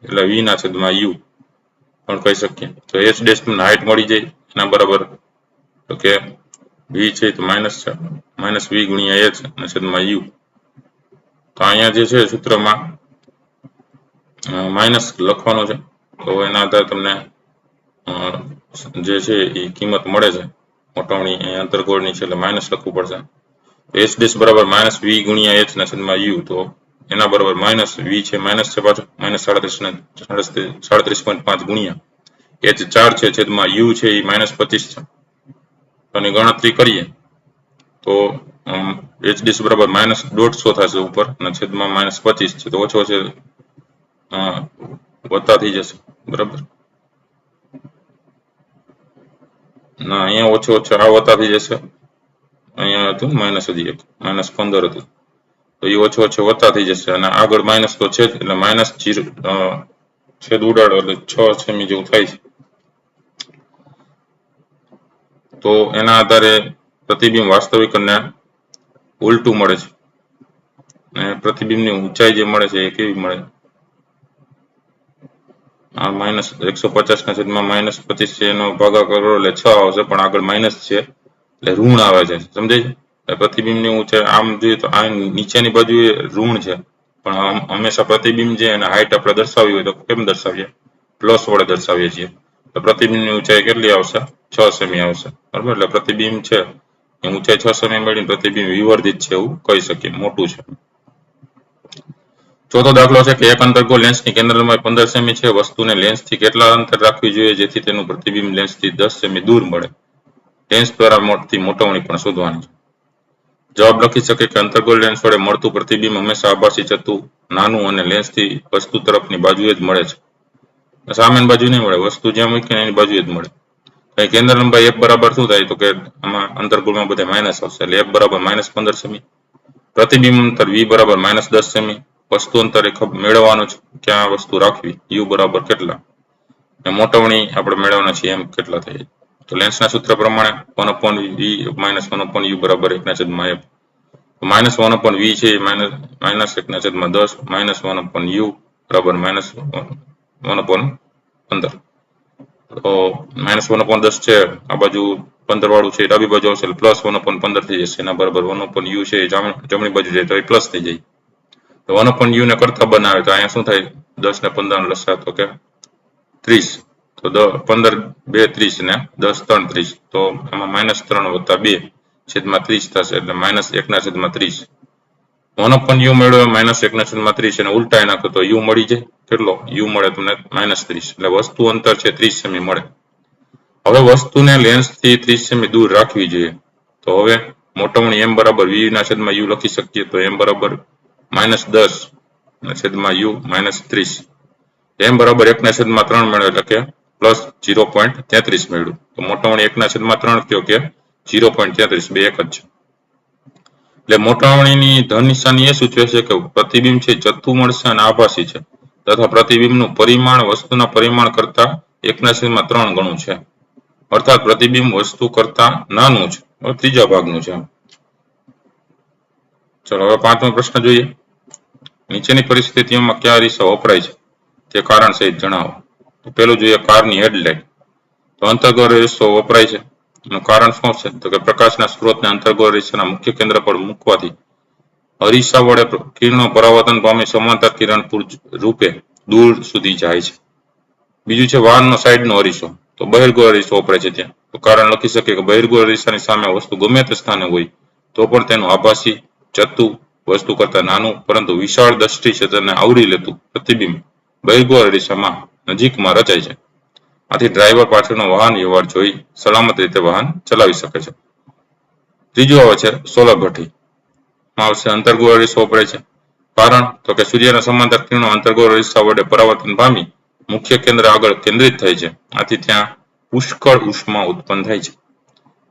એટલે v ના છેદમાં u પણ કહી શકીએ. તો h ડેશ ની હાઈટ મળી જાય એના બરાબર તો કે v છે તો -v ગુણ્યા h અને છેદમાં u. તો અહીંયા જે છે સૂત્રમાં માઇનસ લખવાનું છે. તો એના આધારે તમને જે છે એ કિંમત મળે છે. મોટવણી અહીંયા અંતર્ગોળની છે એટલે માઇનસ લખવું પડશે. h ડેશ બરાબર -v ગુણ્યા h ના છેદમાં u. તો એના બરાબર -v છે, માઇનસ છે પાછું -37.5 ગુણ્યા h 4 છે છેદમાં u છે એ -25 છે. આની ગણતરી કરીએ તો h ડેશ બરાબર -150 થશે ઉપર અને છેદમાં -25 છે તો ઓછો છે વત્તા થઈ જશે બરાબર. ના અહીંયા ઓછો આ વત્તા થઈ જશે. અહીંયા હતું માઇનસ હજી એક -15 હતું તો એ ઓછો વત્તા થઈ જશે અને આગળ માઇનસ તો છે જ એટલે -0 છેદ ઉડાડો એટલે 6 સેમી જેવું થાય છે. તો એના આધારે પ્રતિબિંબ વાસ્તવિક અને ઉલટું મળે છે અને પ્રતિબિંબની ઊંચાઈ જે મળે છે એ કેવી મળે? આ માઇનસ 150 ના છેદમાં -25 છે એનો ભાગાકાર કરો એટલે 6 આવશે, પણ આગળ માઇનસ છે એટલે ઋણ આવે છે. સમજાય છે? પ્રતિબિંબની ઊંચાઈ આમ જોઈએ તો આ નીચેની બાજુએ ઋણ છે, પણ હંમેશા પ્રતિબિંબ છે અને હાઈટ આપણે દર્શાવી હોય તો કેમ દર્શાવીએ? પ્લસ વડે દર્શાવીએ છીએ. તો પ્રતિબિંબની ઊંચાઈ કેટલી આવશે? 6 સેમી આવશે. બરાબર, એટલે પ્રતિબિંબ છે એ ઊંચાઈ 6 સેમી મેળવીને પ્રતિબિંબ વિવર્ધિત છે એવું કહી શકીએ, મોટું છે. ચોથો દાખલો છે કે એક અંતર્ગોળ લેન્સની કેન્દ્ર લંબાઈ 15 સેમી છે. વસ્તુને લેન્સથી કેટલા અંતર રાખવી જોઈએ જેથી તેનું પ્રતિબિંબ લેન્સથી 10 સેમી દૂર મળે? લેન્સ દ્વારા મળતી મોટવણી પણ શોધવાની છે. જવાબ લખી શકે કે અંતર્ગોળ લેન્સ વડે મળતું પ્રતિબિંબ હંમેશા આભાસી ચત્તુ, નાનું અને લેન્સથી વસ્તુ તરફની બાજુએ જ મળે છે. સામેની બાજુ નહીં મળે, વસ્તુ જ્યાં મૂકીને એની બાજુએ જ મળે. કેન્દ્ર લંબાઈ f બરાબર શું થાય? તો કે આમાં અંતર્ગોળમાં બધા માઇનસ આવશે એટલે f બરાબર -15 સેમી. પ્રતિબિંબ અંતર v બરાબર -10 સેમી. વસ્તુ અંતર મેળવવાનું છે, ક્યાં વસ્તુ રાખવી, u બરાબર કેટલા, મોટવણી આપણે મેળવવાના છીએ એમ કેટલા થાય. તો લેન્સના સૂત્ર પ્રમાણે 1/v - 1/u બરાબર 1/f. -1/v છે એ -1/10 -1/u બરાબર -1/15. તો -1/10 છે આ બાજુ 15 વાળું છે ડાબી બાજુ આવશે એટલે +1/15 થઈ જશે. એના બરાબર 1/u છે જમણી બાજુ જાય તો એ પ્લસ થઈ જાય. તો 1/u ને કરતા બનાવે તો અહીંયા શું થાય? 10 ને 15 લસા તો કે 30. તો 15 2 30 ને 10 3 30. તો આમાં -3 + 2 છેદમાં 30 થશે એટલે -1/30. 1/u મેળવે -1/30 અને ઉલટાઈ નાખો તો u મળી જાય. કેટલો u મળે તમને? -30. એટલે વસ્તુ અંતર છે 30 સેમી મળે. હવે વસ્તુને લેન્સથી 30 સેમી દૂર રાખવી જોઈએ. તો હવે મોટવણી m બરાબર v/u લખી શકીએ. તો m બરાબર -10/u -30. m બરાબર 1/3 મેળવે એટલે કે +0.33 મેળવ્યું. તો મોટવણી 1/3 કયો કે 0.33, બે એક જ છે. એટલે મોટવણીની ધન નિશાની એ સૂચવે છે કે પ્રતિબિંબ છે ચત્તુ મળશે અને આભાસી છે, તથા પ્રતિબિંબનું પરિમાણ વસ્તુના પરિમાણ કરતા 1/3 ગણું છે. અર્થાત પ્રતિબિંબ વસ્તુ કરતા નાનું છે, ત્રીજા ભાગનું છે. ચલો હવે પાંચમો પ્રશ્ન જોઈએ. નીચેની પરિસ્થિતિઓમાં કયા અરીસા વપરાય છે તે કારણ સહિત જણાવો. તો પેલું જોઈએ કારની હેડલાઇટ. તો અંતર્ગોળ અરીસો વપરાય છે. એનું કારણ શું છે? તો કે પ્રકાશના સ્ત્રોતને અંતર્ગોળ અરીસાના મુખ્ય કેન્દ્ર પર મૂકવાથી અરીસા વડે કિરણો પરાવર્તન પામી સમાંતર કિરણ રૂપે દૂર સુધી જાય છે. બીજું છે વાહનનો સાઈડનો અરીસો. તો બહિર્ગોળ અરીસો વપરાય છે ત્યાં. તો કારણ લખી શકીએ કે બહિર્ગોળ અરીસાની સામે વસ્તુ ગમે તે સ્થાને હોય તો પણ તેનું આભાસી ચત્તુ વસ્તુ કરતા નાનું પરંતુ વિશાળ દ્રષ્ટિ ક્ષેત્રને આવરી લેતું પ્રતિબિંબ બહિર્ગોળ અરીસામાં નજીકમાં રચાય છે. આથી ડ્રાઈવર પાછળનો વાહન વ્યવહાર જોઈ સલામત રીતે વાહન ચલાવી શકે છે. ત્રીજું આવે છે સોલર ભઠ્ઠી. આવશે અંતર્ગોળ અરીસો વપરાય છે. કારણ તો કે સૂર્યના સમાંતર કિરણો અંતર્ગોળ અરીસા વડે પરાવર્તન પામી મુખ્ય કેન્દ્ર આગળ કેન્દ્રિત થાય છે. આથી ત્યાં પુષ્કળ ઉષ્મા ઉત્પન્ન થાય છે.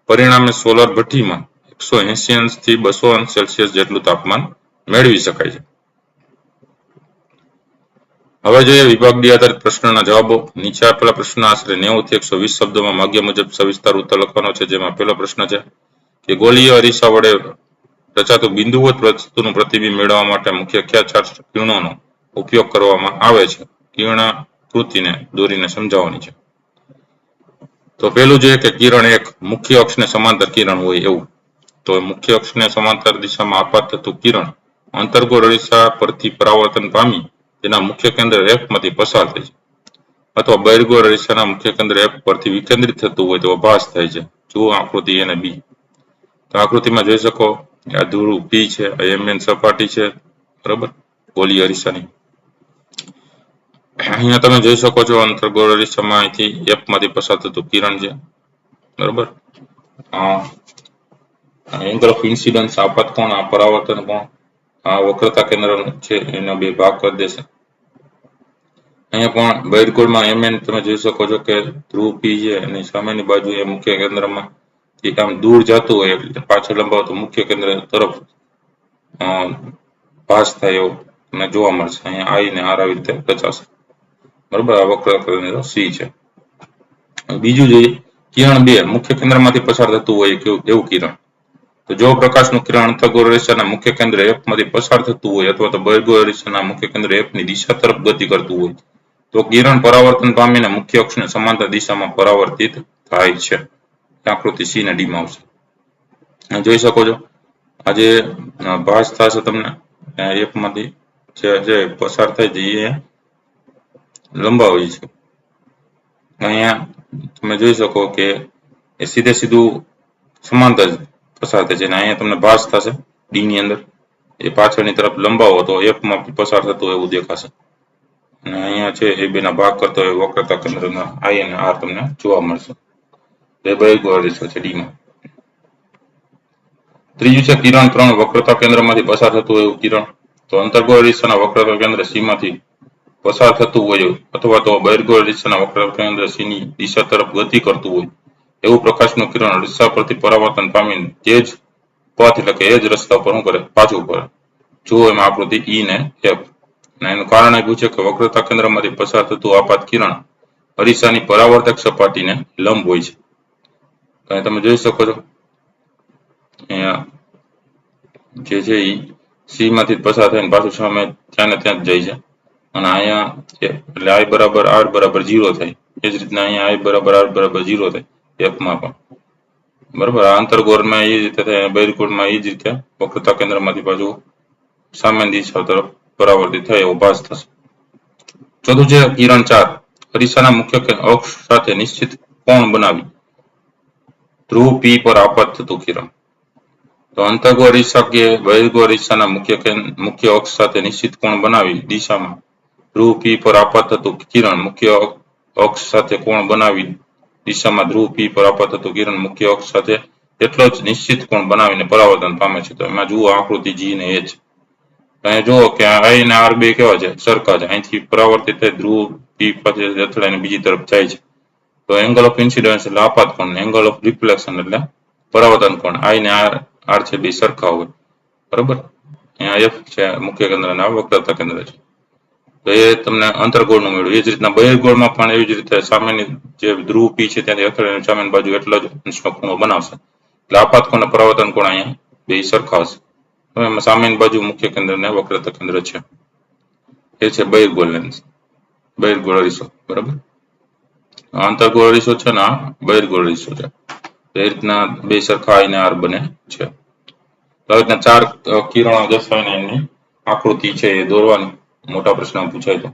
પરિણામે સોલર ભઠ્ઠીમાં 180 અંશથી 200 અંશ સેલ્સિયસ જેટલું તાપમાન મેળવી શકાય છે. હવે જોઈએ વિભાગ ડી આધારિત પ્રશ્નના જવાબો. નીચે આપેલા પ્રશ્ન આશરે 90 થી 120 શબ્દોમાં માગ્યા મુજબ સવિસ્તાર ઉત્તર લખવાનો છે. જેમાં પહેલો પ્રશ્ન છે કે ગોળીય અરીસા વડે રચાતું બિંદુવત વસ્તુનું પ્રતિબિંબ મેળવવા માટે મુખ્ય કયા 4 કિરણોનો ઉપયોગ કરવામાં આવે છે? કિરણાકૃતિને દોરીને સમજાવવાની છે. તો પહેલું જોઈએ કે કિરણ 1 મુખ્ય અક્ષને સમાંતર કિરણ હોય એવું. તો મુખ્ય અક્ષને સમાંતર દિશામાં આપાત થતું કિરણ અંતર્ગોળ અરીસા પરથી પરાવર્તન પામી તેના મુખ્ય કેન્દ્ર f માંથી પસાર થાય છે, અથવા બહિર્ગોળ અરીસાના મુખ્ય કેન્દ્ર f પરથી વિકેન્દ્રિત થતું હોય તો અભાસ થાય છે. જુઓ આકૃતિ A અને B. તો આકૃતિમાં જોઈ શકો આ ધૂળું P છે, mn સપાટી છે, બરાબર, ગોળીય અરીસાની. અહીંયા તમે જોઈ શકો છો અંતર્ગોળ અરીસામાં અહીંથી f માંથી પસાર થતું કિરણ છે, બરાબર. એંગલ ઓફ ઇન્સિડન્સ આપાત કોણ, આ પરાવર્તન કોણ, આ વક્રતા કેન્દ્ર છે એના બે ભાગ કરી દેશે. અહીંયા પણ બહિર્ગોળમાં mn તમે જોઈ શકો છો કે ધ્રુવ P છે એની સામેની બાજુ એ મુખ્ય કેન્દ્રમાં આમ દૂર જતું હોય એટલે પાછળ લંબાવતું મુખ્ય કેન્દ્ર તરફ ભાસ થાય એવું તમને જોવા મળશે. અહીંયા I ને R આવી રીતે રચાશે, બરાબર. આ વક્ર કેન્દ્ર C છે. બીજું જોઈએ કિરણ 2 મુખ્ય કેન્દ્રમાંથી પસાર થતું હોય એવું કિરણ. તો જો પ્રકાશનું કિરણ અંતર્ગોળ અરીસાના મુખ્ય કેન્દ્ર f માંથી પસાર થતું હોય અથવા તો બહિર્ગોળ અરીસાના મુખ્ય કેન્દ્ર f ની દિશા તરફ ગતિ કરતું હોય તો કિરણ પરાવર્તન પામીને મુખ્ય અક્ષને સમાંતર દિશામાં પરાવર્તિત થાય છે. આકૃતિ C અને D માં આવશે. જોઈ શકો છો આજે ભાસ થશે તમને એકમાંથી જે પસાર થાય છે એ લંબાવી છે. અહીંયા તમે જોઈ શકો કે એ સીધું સમાંતર પસાર થાય છે અને અહીંયા તમને ભાસ થશે D ની અંદર એ પાછળની તરફ લંબાવો તો F માં પસાર થતું એવું દેખાશે અને અહીંયા છે એ બેના ભાગ કરતો હોય વક્રતા કેન્દ્રના I અને R તમને જોવા મળશે. એ બહિર્ગોળ અરીસો છે D માં. ત્રીજું છે કિરણ 3 વક્રતા કેન્દ્રમાંથી પસાર થતું એવું કિરણ. તો અંતર્ગોળ અરીસાના વક્રતા કેન્દ્ર C માંથી પસાર થતું હોય અથવા તો બહિર્ગોળ અરીસાના વક્રતા કેન્દ્ર C ની દિશા તરફ ગતિ કરતું હોય એવું પ્રકાશનું કિરણ અરીસા પરથી પરાવર્તન પામીને તે જ પથ એટલે કે એ જ રસ્તા પર શું કરે પાછું ફરે. જુઓ એમાં આકૃતિ E ને F. અને એનું કારણ આપ્યું છે કે વક્રતા કેન્દ્રમાંથી પસાર થતું આપાત કિરણ અરીસાની પરાવર્તક સપાટીને લંબ હોય છે. તો તમે જોઈ શકો છો અહીંયા જે છે એ C માંથી પસાર થઈને પાછું સામે ત્યાં ને ત્યાં જ જાય છે અને અહીંયા એટલે I બરાબર R બરાબર 0 થાય. એ જ રીતના અહીંયા I બરાબર R બરાબર 0 થાય F માં પણ. બરાબર આ અંતર્ગોળમાં એ રીતે થાય બહિર્ગોળમાં એ જ રીતે વક્રતા કેન્દ્રમાંથી પાછું સામાન્ય દિશા તરફ પરાવર્તિત થાય એવો ભાસ થશે. ચોથું છે કિરણ 4 અરીસાના મુખ્ય અક્ષ સાથે નિશ્ચિત કોણ બનાવી ધ્રુવ P પર આપાત થતું કિરણ. તો અંતર્ગોળ અરીસા કે બહિર્ગોળ અરીસાના મુખ્ય અક્ષ સાથે નિશ્ચિત કોણ બનાવી દિશામાં ધ્રુવ P પર આપાત થતું કિરણ મુખ્ય અક્ષ સાથે કોણ બનાવી દિશામાં ધ્રુવ P પર આપાત થતું કિરણ મુખ્ય અક્ષ સાથે એટલો જ નિશ્ચિત કોણ બનાવીને પરાવર્તન પામે છે. તો એમાં જુઓ આકૃતિ G ને H. અહીંયા જુઓ કે I અને R બે કેવા છે સરખા છે. અહીંથી પરાવર્તિત થાય ધ્રુવ P પછી અથડાઈને બીજી તરફ જાય છે. તો એંગલ ઓફ ઇન્સિડન્સ એટલે આપાત કોણ, એંગલ ઓફ રિફ્લેક્શન એટલે પરાવર્તન કોણ. I ને R છે બે સરખા હોય. બરાબર અહીંયા F છે મુખ્ય કેન્દ્ર અને આ વક્રતા કેન્દ્ર છે. તો એ તમને અંતર્ગોળનું મેળવ્યું. એ જ રીતના બહિર્ગોળમાં પણ એવી જ રીતે સામેની જે ધ્રુવ P છે ત્યાંથી અથડાઈને સામેની બાજુ એટલો જ અંશનો ખૂણો બનાવશે. એટલે આપાત કોણ અને પરાવર્તન કોણ અહીંયા બે સરખા હશે. એમાં સામેની બાજુ મુખ્ય કેન્દ્ર અને વક્રતા કેન્દ્ર છે. એ છે બહિર્ગોળ લેન્સ, બહિર્ગોળ અરીસો. બરાબર અંતર્ગોળ અરીસો છે ને આ બહિર્ગોળ અરીસો છે. એ રીતના બે સરખા I ને R બને છે. તો આવી રીતના 4 કિરણો દર્શાવીને એની આકૃતિ છે એ દોરવાની મોટા પ્રશ્ન પૂછાય તો.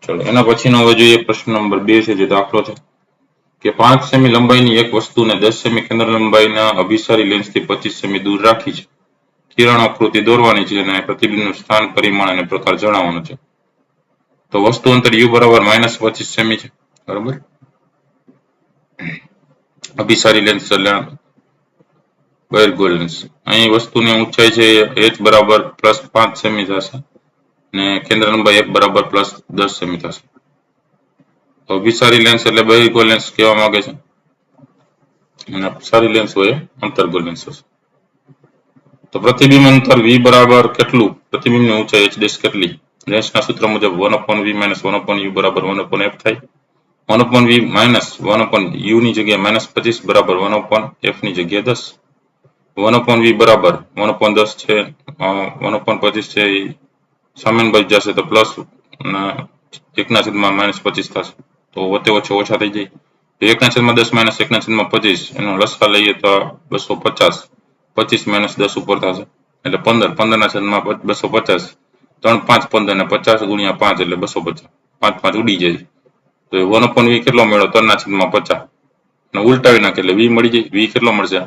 ચલો એના પછીનો હવે જોઈએ પ્રશ્ન નંબર 2 છે જે દાખલો છે કે 5 સેમી લંબાઈની એક વસ્તુને 10 સેમી કેન્દ્ર લંબાઈના અભિસારી લેન્સથી 25 સેમી દૂર રાખી છે. કિરણ આકૃતિ દોરવાની છે અને પ્રતિબિંબનું સ્થાન, પરિમાણ અને પ્રકાર જણાવવાનો છે. તો વસ્તુ અંતર U બરાબર -25 સેમી છે. બરાબર અભિસારી લેન્સ એટલે બહિર્ગોળ લેન્સ. અહીં વસ્તુની ઊંચાઈ છે h બરાબર +5 સેમી થશે અને કેન્દ્ર લંબાઈ f બરાબર +10 સેમી થશે. તો અભિસારી લેન્સ એટલે બહિર્ગોળ લેન્સ કહેવા માંગે છે અને અપસારી લેન્સ હોય અંતર્ગોળ લેન્સ હશે. તો પ્રતિબિંબ અંતર v બરાબર કેટલું, પ્રતિબિંબની ઊંચાઈ h' કેટલી. લેન્સના સૂત્ર મુજબ 1/v - 1/u બરાબર 1/f થાય. 1/v - 1/u ની જગ્યાએ -25 બરાબર 1/f ની જગ્યાએ 10. 1/v બરાબર 1/10 છે, 1/25 છે એ સામેની બાજુ જશે તો પ્લસ અને 1/-25 થશે. તો વચ્ચે વચ્ચે ઓછા થઈ જાય. તો 1/10 - 1/25 એનો લસા લઈએ તો 250. 25 - 10 ઉપર થશે એટલે 15. 15/250. 3 5 15 અને 50 × 5 એટલે 250. 5 5 ઉડી જાય. તો 1/v કેટલો મળ્યો 3/50 અને ઉલટાવી નાખે એટલે v મળી જાય. v કેટલો મળશે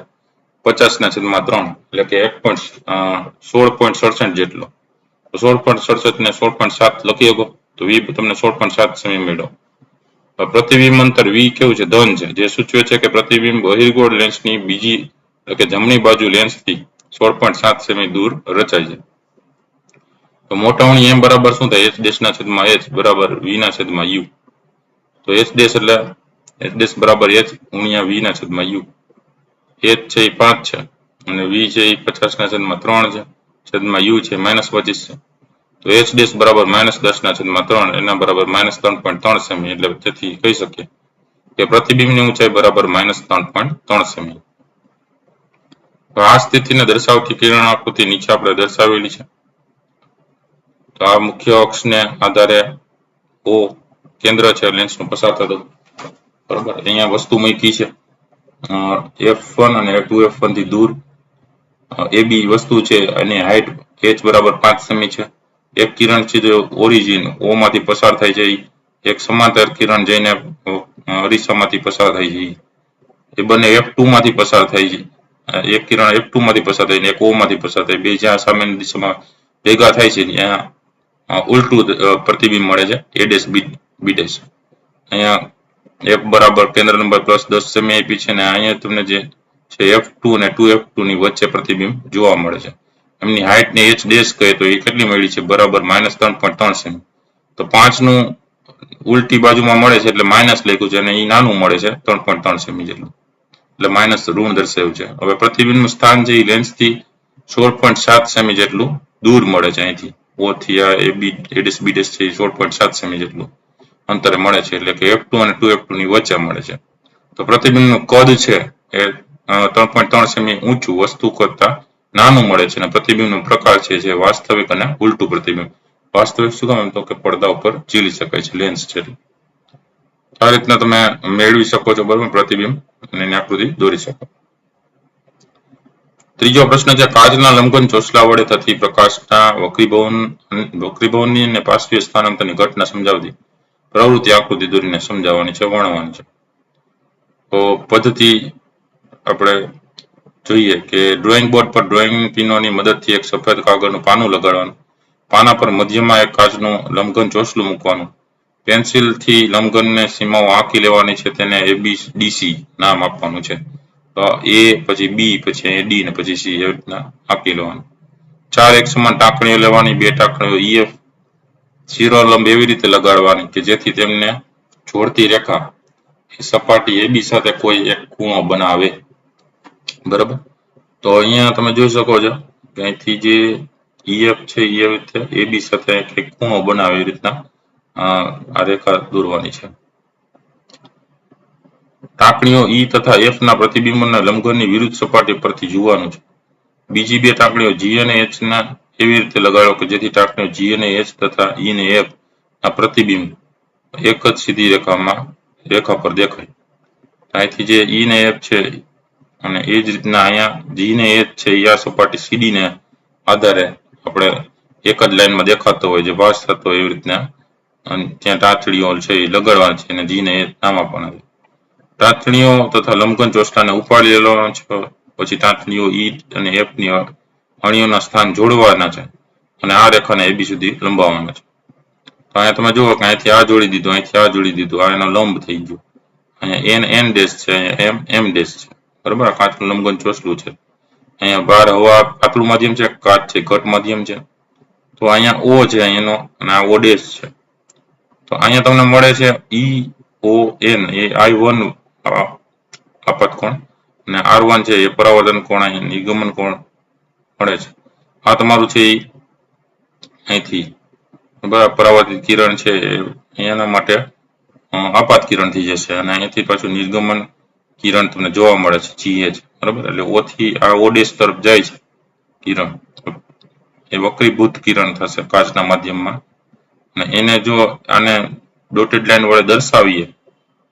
50/3 એટલે કે 16.67 જેટલો. તો 16.67 ને 16.7 લખી શકો તો v તમને 16.7 સેમી મળ્યો. પ્રતિબિંબ અંતર v કેવું છે ધન છે, જે સૂચવે છે કે પ્રતિબિંબ બહિર્ગોળ લેન્સની બીજી એટલે કે જમણી બાજુ લેન્સથી 16.7 સેમી દૂર રચાય છે. તો મોટાવણી m બરાબર શું થાય h' બરાબર v/u. તો h' એટલે h' બરાબર h × v/u. h છે એ 5 છે અને v છે એ 50/3 છે, છેદમાં u છે -25 છે. તો h' બરાબર -10/3 એના બરાબર -3.3 સેમી. એટલે તેથી કહી શકીએ કે પ્રતિબિંબની ઊંચાઈ બરાબર -3.3 સેમી. તો આ સ્થિતિને દર્શાવતી કિરણ આકૃતિ નીચે આપણે દર્શાવેલી છે. તો આ મુખ્ય અક્ષને આધારે ઓ કેન્દ્ર છે લેન્સનું પસાર થતું, બરોબર. અહીંયા વસ્તુ મૂકી છે F1 અને F1 થી દૂર. AB વસ્તુ છે અને હાઇટ h બરાબર 5 સેમી છે. એક કિરણ છે જે ઓરિજિન O માંથી પસાર થાય છે, એક સમાંતર કિરણ જઈને અરીસામાંથી પસાર થાય છે, એ બંને F2 માંથી પસાર થાય છે. એક કિરણ F2 માંથી પસાર થાય ને એક O માંથી પસાર થાય, બે જ્યાં સામેની દિશામાં ભેગા થાય છે ત્યાં ઉલટું પ્રતિબિંબ મળે છે, A ડેશ B ડેશ. અહીંયા F બરાબર કેન્દ્ર નંબર +10 સેમી આપી છે, અને અહીંયા તમને જે છે F2 અને 2F2 ની વચ્ચે પ્રતિબિંબ જોવા મળે છે. એમની હાઇટ ને h ડેશ કહે તો એ કેટલી મળી છે, બરાબર -3.3 સેમી. તો 5 નું ઉલટી બાજુમાં મળે છે એટલે માઇનસ લખ્યું છે, અને એ નાનું મળે છે 3.3 સેમી જેટલું, એટલે માઇનસ ઋણ દર્શાવ્યું છે. હવે પ્રતિબિંબનું સ્થાન છે એ લેન્સથી 16.7 સેમી જેટલું દૂર મળે છે. અહીંથી O થી આ A ડેશ B ડેશ છે એ 16.7 સેમી જેટલું અંતરે મળે છે, એટલે કે F2 અને 2F2 ની વચ્ચે મળે છે. તો પ્રતિબિંબનું કદ છે એ 3.3 સેમી ઊંચું વસ્તુ કરતા નાનું મળે છે, અને પ્રતિબિંબનો પ્રકાર છે જે વાસ્તવિક અને ઉલટું પ્રતિબિંબ. વાસ્તવિક શું કામ, તો કે પડદા ઉપર ઝીલી શકાય છે, લેન્સ છે. આ રીતના તમે મેળવી શકો છો, બરોબર, પ્રતિબિંબ અને એની આકૃતિ દોરી શકો. ત્રીજો પ્રશ્ન છે, કાચના લંબઘન ચોસલા વડે થતી પ્રકાશના વક્રીભવનની અને પાર્શ્વીય સ્થાનાંતરની ઘટના સમજાવતી પ્રવૃત્તિ આકૃતિ દોરીને સમજાવવાની છે, વર્ણવવાની છે. તો પદ્ધતિ આપણે જોઈએ કે ડ્રોઈંગ બોર્ડ પર ડ્રોઈંગ પિનોની મદદથી એક સફેદ કાગળનું પાનું લગાડવાનું, પાના પર મધ્યમાં એક કાચનું લંબઘન ચોસલું મૂકવાનું, પેન્સિલથી લંબઘનને સીમાઓ આંકી લેવાની છે, તેને ABDC નામ આપવાનું છે. તો A પછી B પછી D ને પછી C એવી રીતના આંકી લેવાનું. 4 એક સમાન ટાંકણીઓ લેવાની, 2 ટાંકણીઓ EF શિરોલંબ એવી રીતે લગાડવાની કે જેથી તેમને જોડતી રેખા એ સપાટી AB સાથે કોઈ એક ખૂણો બનાવે, બરાબર. તો અહીંયા તમે જોઈ શકો છો કે અહીંથી જે EF છે એ રીતે AB સાથે એક ખૂણો બનાવે એવી રીતના આ રેખા દોરવાની છે. ટાંકણીઓ E તથા F ના પ્રતિબિંબોના લંબઘનની વિરુદ્ધ સપાટી પરથી જોવાનું છે. બીજી 2 ટાંકણીઓ G અને H ના એવી રીતે લગાડો કે જેથી ટાંકણીઓ G અને H તથા E અને F ના પ્રતિબિંબ એક જ સીધી રેખા પર દેખાય. અહીંથી જે E ને F છે અને એ જ રીતના અહીંયા G ને H છે એ આ સપાટી CD ને આધારે આપણે એક જ લાઈનમાં દેખાતો હોય, જે પાસ થતો હોય એવી રીતના ત્યાં ટાંકણીઓ છે એ લગાડવાની છે, અને G ને H નામ આપવાના છે. ટાંકણીઓ તથા લંબઘન ચોસલાને ઉપાડી લેવાનો છે, પછી ટાંકણીઓ E અને F ની અણીઓના સ્થાન જોડવાના છે, અને આ રેખાને AB સુધી લંબાવવાના છે. તો અહીંયા તમે જુઓ કે અહીંથી આ જોડી દીધું, અહીંથી આ જોડી દીધું, આ એનો લંબ થઈ ગયો. અહીંયા N ડેશ છે, અહીંયા M ડેશ છે, બરાબર. આ કાચનું લંબઘન ચોસલું છે. અહીંયા બહાર હવા પાતળું માધ્યમ છે, કાચ છે ઘટ માધ્યમ છે. તો અહીંયા O છે અહીંયાનો, અને આ O ડેશ છે. તો અહીંયા તમને મળે છે EON એ I1 આપતકોણ, અને R1 છે એ પરાવર્તન કોણ, અહીંયા નિર્ગમન કોણ મળે છે. આ તમારું છે અહીંથી બરાબર પરાવર્તિત કિરણ છે એના માટે આપાત કિરણ થઈ જશે, અને અહીંથી પાછું નિર્ગમન કિરણ તમને જોવા મળે છે GH, બરાબર. એટલે O થી આ O ડેશ તરફ જાય છે કિરણ, એ વક્રીભૂત કિરણ થશે કાચના માધ્યમમાં. અને એને જો આને ડોટેડ લાઈન વડે દર્શાવીએ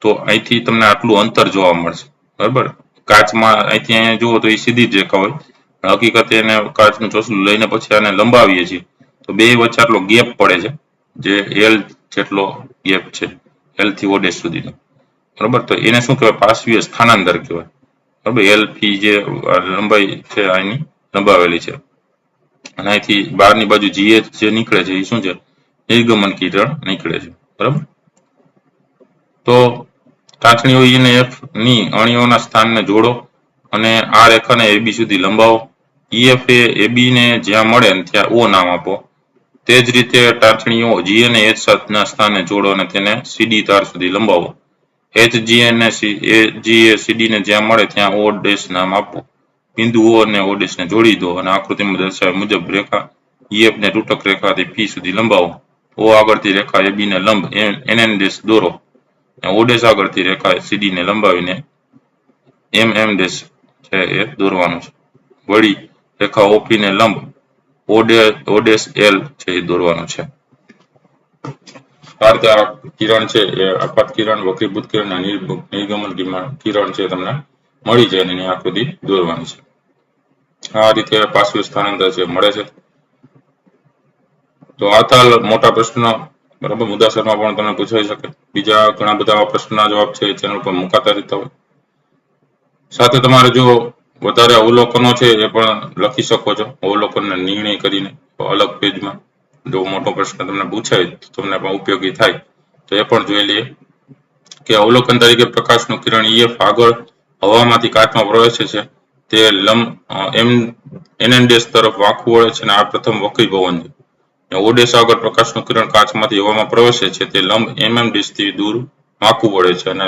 તો અહીંથી તમને આટલું અંતર જોવા મળશે, બરાબર. કાચમાં અહીંથી અહીંયા જુઓ તો એ સીધી જ રેખા હોય, હકીકતે એને કાચનું ચોસલું લઈને પછી આને લંબાવીએ છીએ તો બે વચ્ચે આટલો ગેપ પડે છે, જે L જેટલો ગેપ છે, L થી O ડેશ સુધીનો, બરાબર. તો એને શું કહેવાય, પાર્શ્વીય સ્થાનાંતર કહેવાય, બરાબર. L થી જે લંબાઈ છે અહીંની લંબાવેલી છે, અને અહીંથી બહારની બાજુ GH જે નીકળે છે એ શું છે, નિર્ગમન કિરણ નીકળે છે, બરાબર. તો ટાંકણીઓ E અને F ની અણીઓના સ્થાનને જોડો અને આ રેખાને AB સુધી લંબાવો. EF એ AB ને જ્યાં મળે ત્યાં O નામ આપો. તે જ રીતે ટાંકણીઓ G અને H ના સ્થાને જોડો અને તેને CD ધાર સુધી લંબાવો. HG અને G એ CD ને જ્યાં મળે ત્યાં O ડેશ નામ આપો. બિંદુ O અને O ડેશ ને જોડી દો અને આકૃતિમાં દર્શાવ્યા મુજબ રેખા EF ને તૂટક રેખાથી P સુધી લંબાવો. O આગળથી રેખા AB ને લંબ NN ડેશ દોરો. O ડેશ આગળથી રેખા CD ને લંબાવીને MM ડેશ છે એ દોરવાનું છે. વળી રેખા OP ને લંબ O ડેશ L છે એ દોરવાનું છે. આ રીતે આ કિરણ છે એ આપાત કિરણ, વક્રીભૂત કિરણ અને નિર્ગમન કિરણ છે તમને મળી જાય અને એની આકૃતિ દોરવાની છે. આ રીતે પાર્શ્વીય સ્થાનાંતર છે મળે છે. તો આ હતા મોટા પ્રશ્નો, બરાબર, મુદ્દાસરમાં પણ તમને પૂછાઈ શકે. બીજા ઘણા બધા પ્રશ્નના જવાબ છે એ ચેનલ પર મુકાતા રહેતા હોય. સાથે તમારે જો વધારે અવલોકનો છે એ પણ લખી શકો છો, અવલોકનને નિર્ણય કરીને અલગ પેજમાં. જો મોટો પ્રશ્ન તમને પૂછાય તો તમને પણ ઉપયોગી થાય તો એ પણ જોઈ લઈએ કે અવલોકન તરીકે પ્રકાશનું કિરણ EF આગળ હવામાંથી કાચમાં પ્રવેશે છે તે લંબ NN' તરફ વાંકું વળે છે અને આ પ્રથમ વક્રીભવન છે. O' આગળ પ્રકાશનું કિરણ કાચમાંથી હવામાં પ્રવેશે છે તે લંબ MM' થી દૂર વાંકું વળે છે અને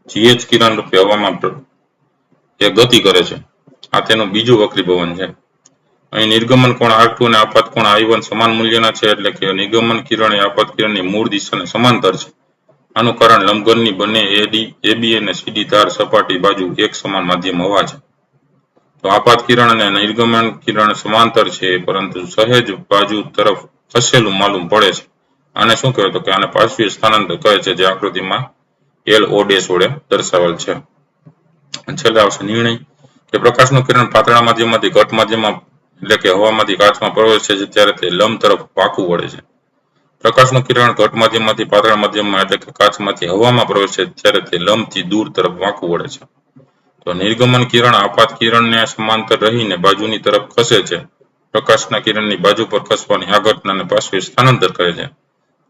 GH કિરણ રૂપે હવામાં એ ગતિ કરે છે. આ તેનું બીજું વક્રીભવન છે. અહીં નિર્ગમન કોણ R2 અને આપાત કોણ I1 સમાન મૂલ્યના છે, એટલે કે નિર્ગમન કિરણ એ આપાત કિરણની મૂળ દિશાને સમાંતર છે. આનું કારણ લંબઘનની બંને AB અને CD ધાર સપાટી બાજુ એક સમાન માધ્યમ હોવા છે. તો આપાત કિરણ અને નિર્ગમન કિરણ સમાંતર છે પરંતુ સહેજ બાજુ તરફ ખસેલું માલુમ પડે છે. આને શું કહેવાય? તો કે આને પાર્શ્વીય સ્થાનાંતર કહે છે, જે આકૃતિમાં LO' વડે દર્શાવેલ છે. છેલ્લે આવશે નિર્ણય કે પ્રકાશનું કિરણ પાતળા માધ્યમમાંથી ઘટ માધ્યમમાં એટલે કે હવામાંથી કાચમાં પ્રવેશે છે ત્યારે તે લંબ તરફ વાંકું વળે છે. પ્રકાશનું કિરણ ઘટ માધ્યમમાંથી પાતળા માધ્યમમાં એટલે કે કાચમાંથી હવામાં પ્રવેશે ત્યારે તે લંબથી દૂર તરફ વાંકું વળે છે. તો નિર્ગમન કિરણ આપાત કિરણને સમાંતર રહીને બાજુની તરફ ખસે છે. પ્રકાશના કિરણની બાજુ પર ખસવાની આ ઘટનાને પાર્શ્વીય સ્થાનાંતર કહે છે.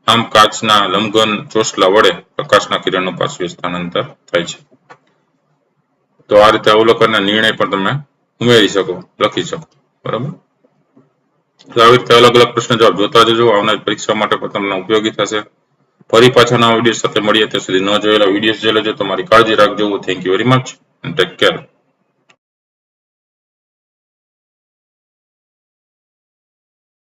આમ કાચના લંબઘન ચોસલા વડે પ્રકાશના કિરણનું પાર્શ્વીય સ્થાનાંતર થાય છે. તો આ રીતે અવલોકનના નિર્ણય પણ તમે ઉમેરી શકો, લખી શકો, બરાબર. તો આવી રીતે અલગ અલગ પ્રશ્ન જવાબ જોતા જજો, આવનારી પરીક્ષા માટે પણ તમને ઉપયોગી થશે. ફરી પાછા નવા વિડીયો સાથે મળીએ, ત્યાં સુધી ન જોયેલા વિડીયો જોઈ લેજો. તમારી કાળજી રાખજો. Thank you very much and take care.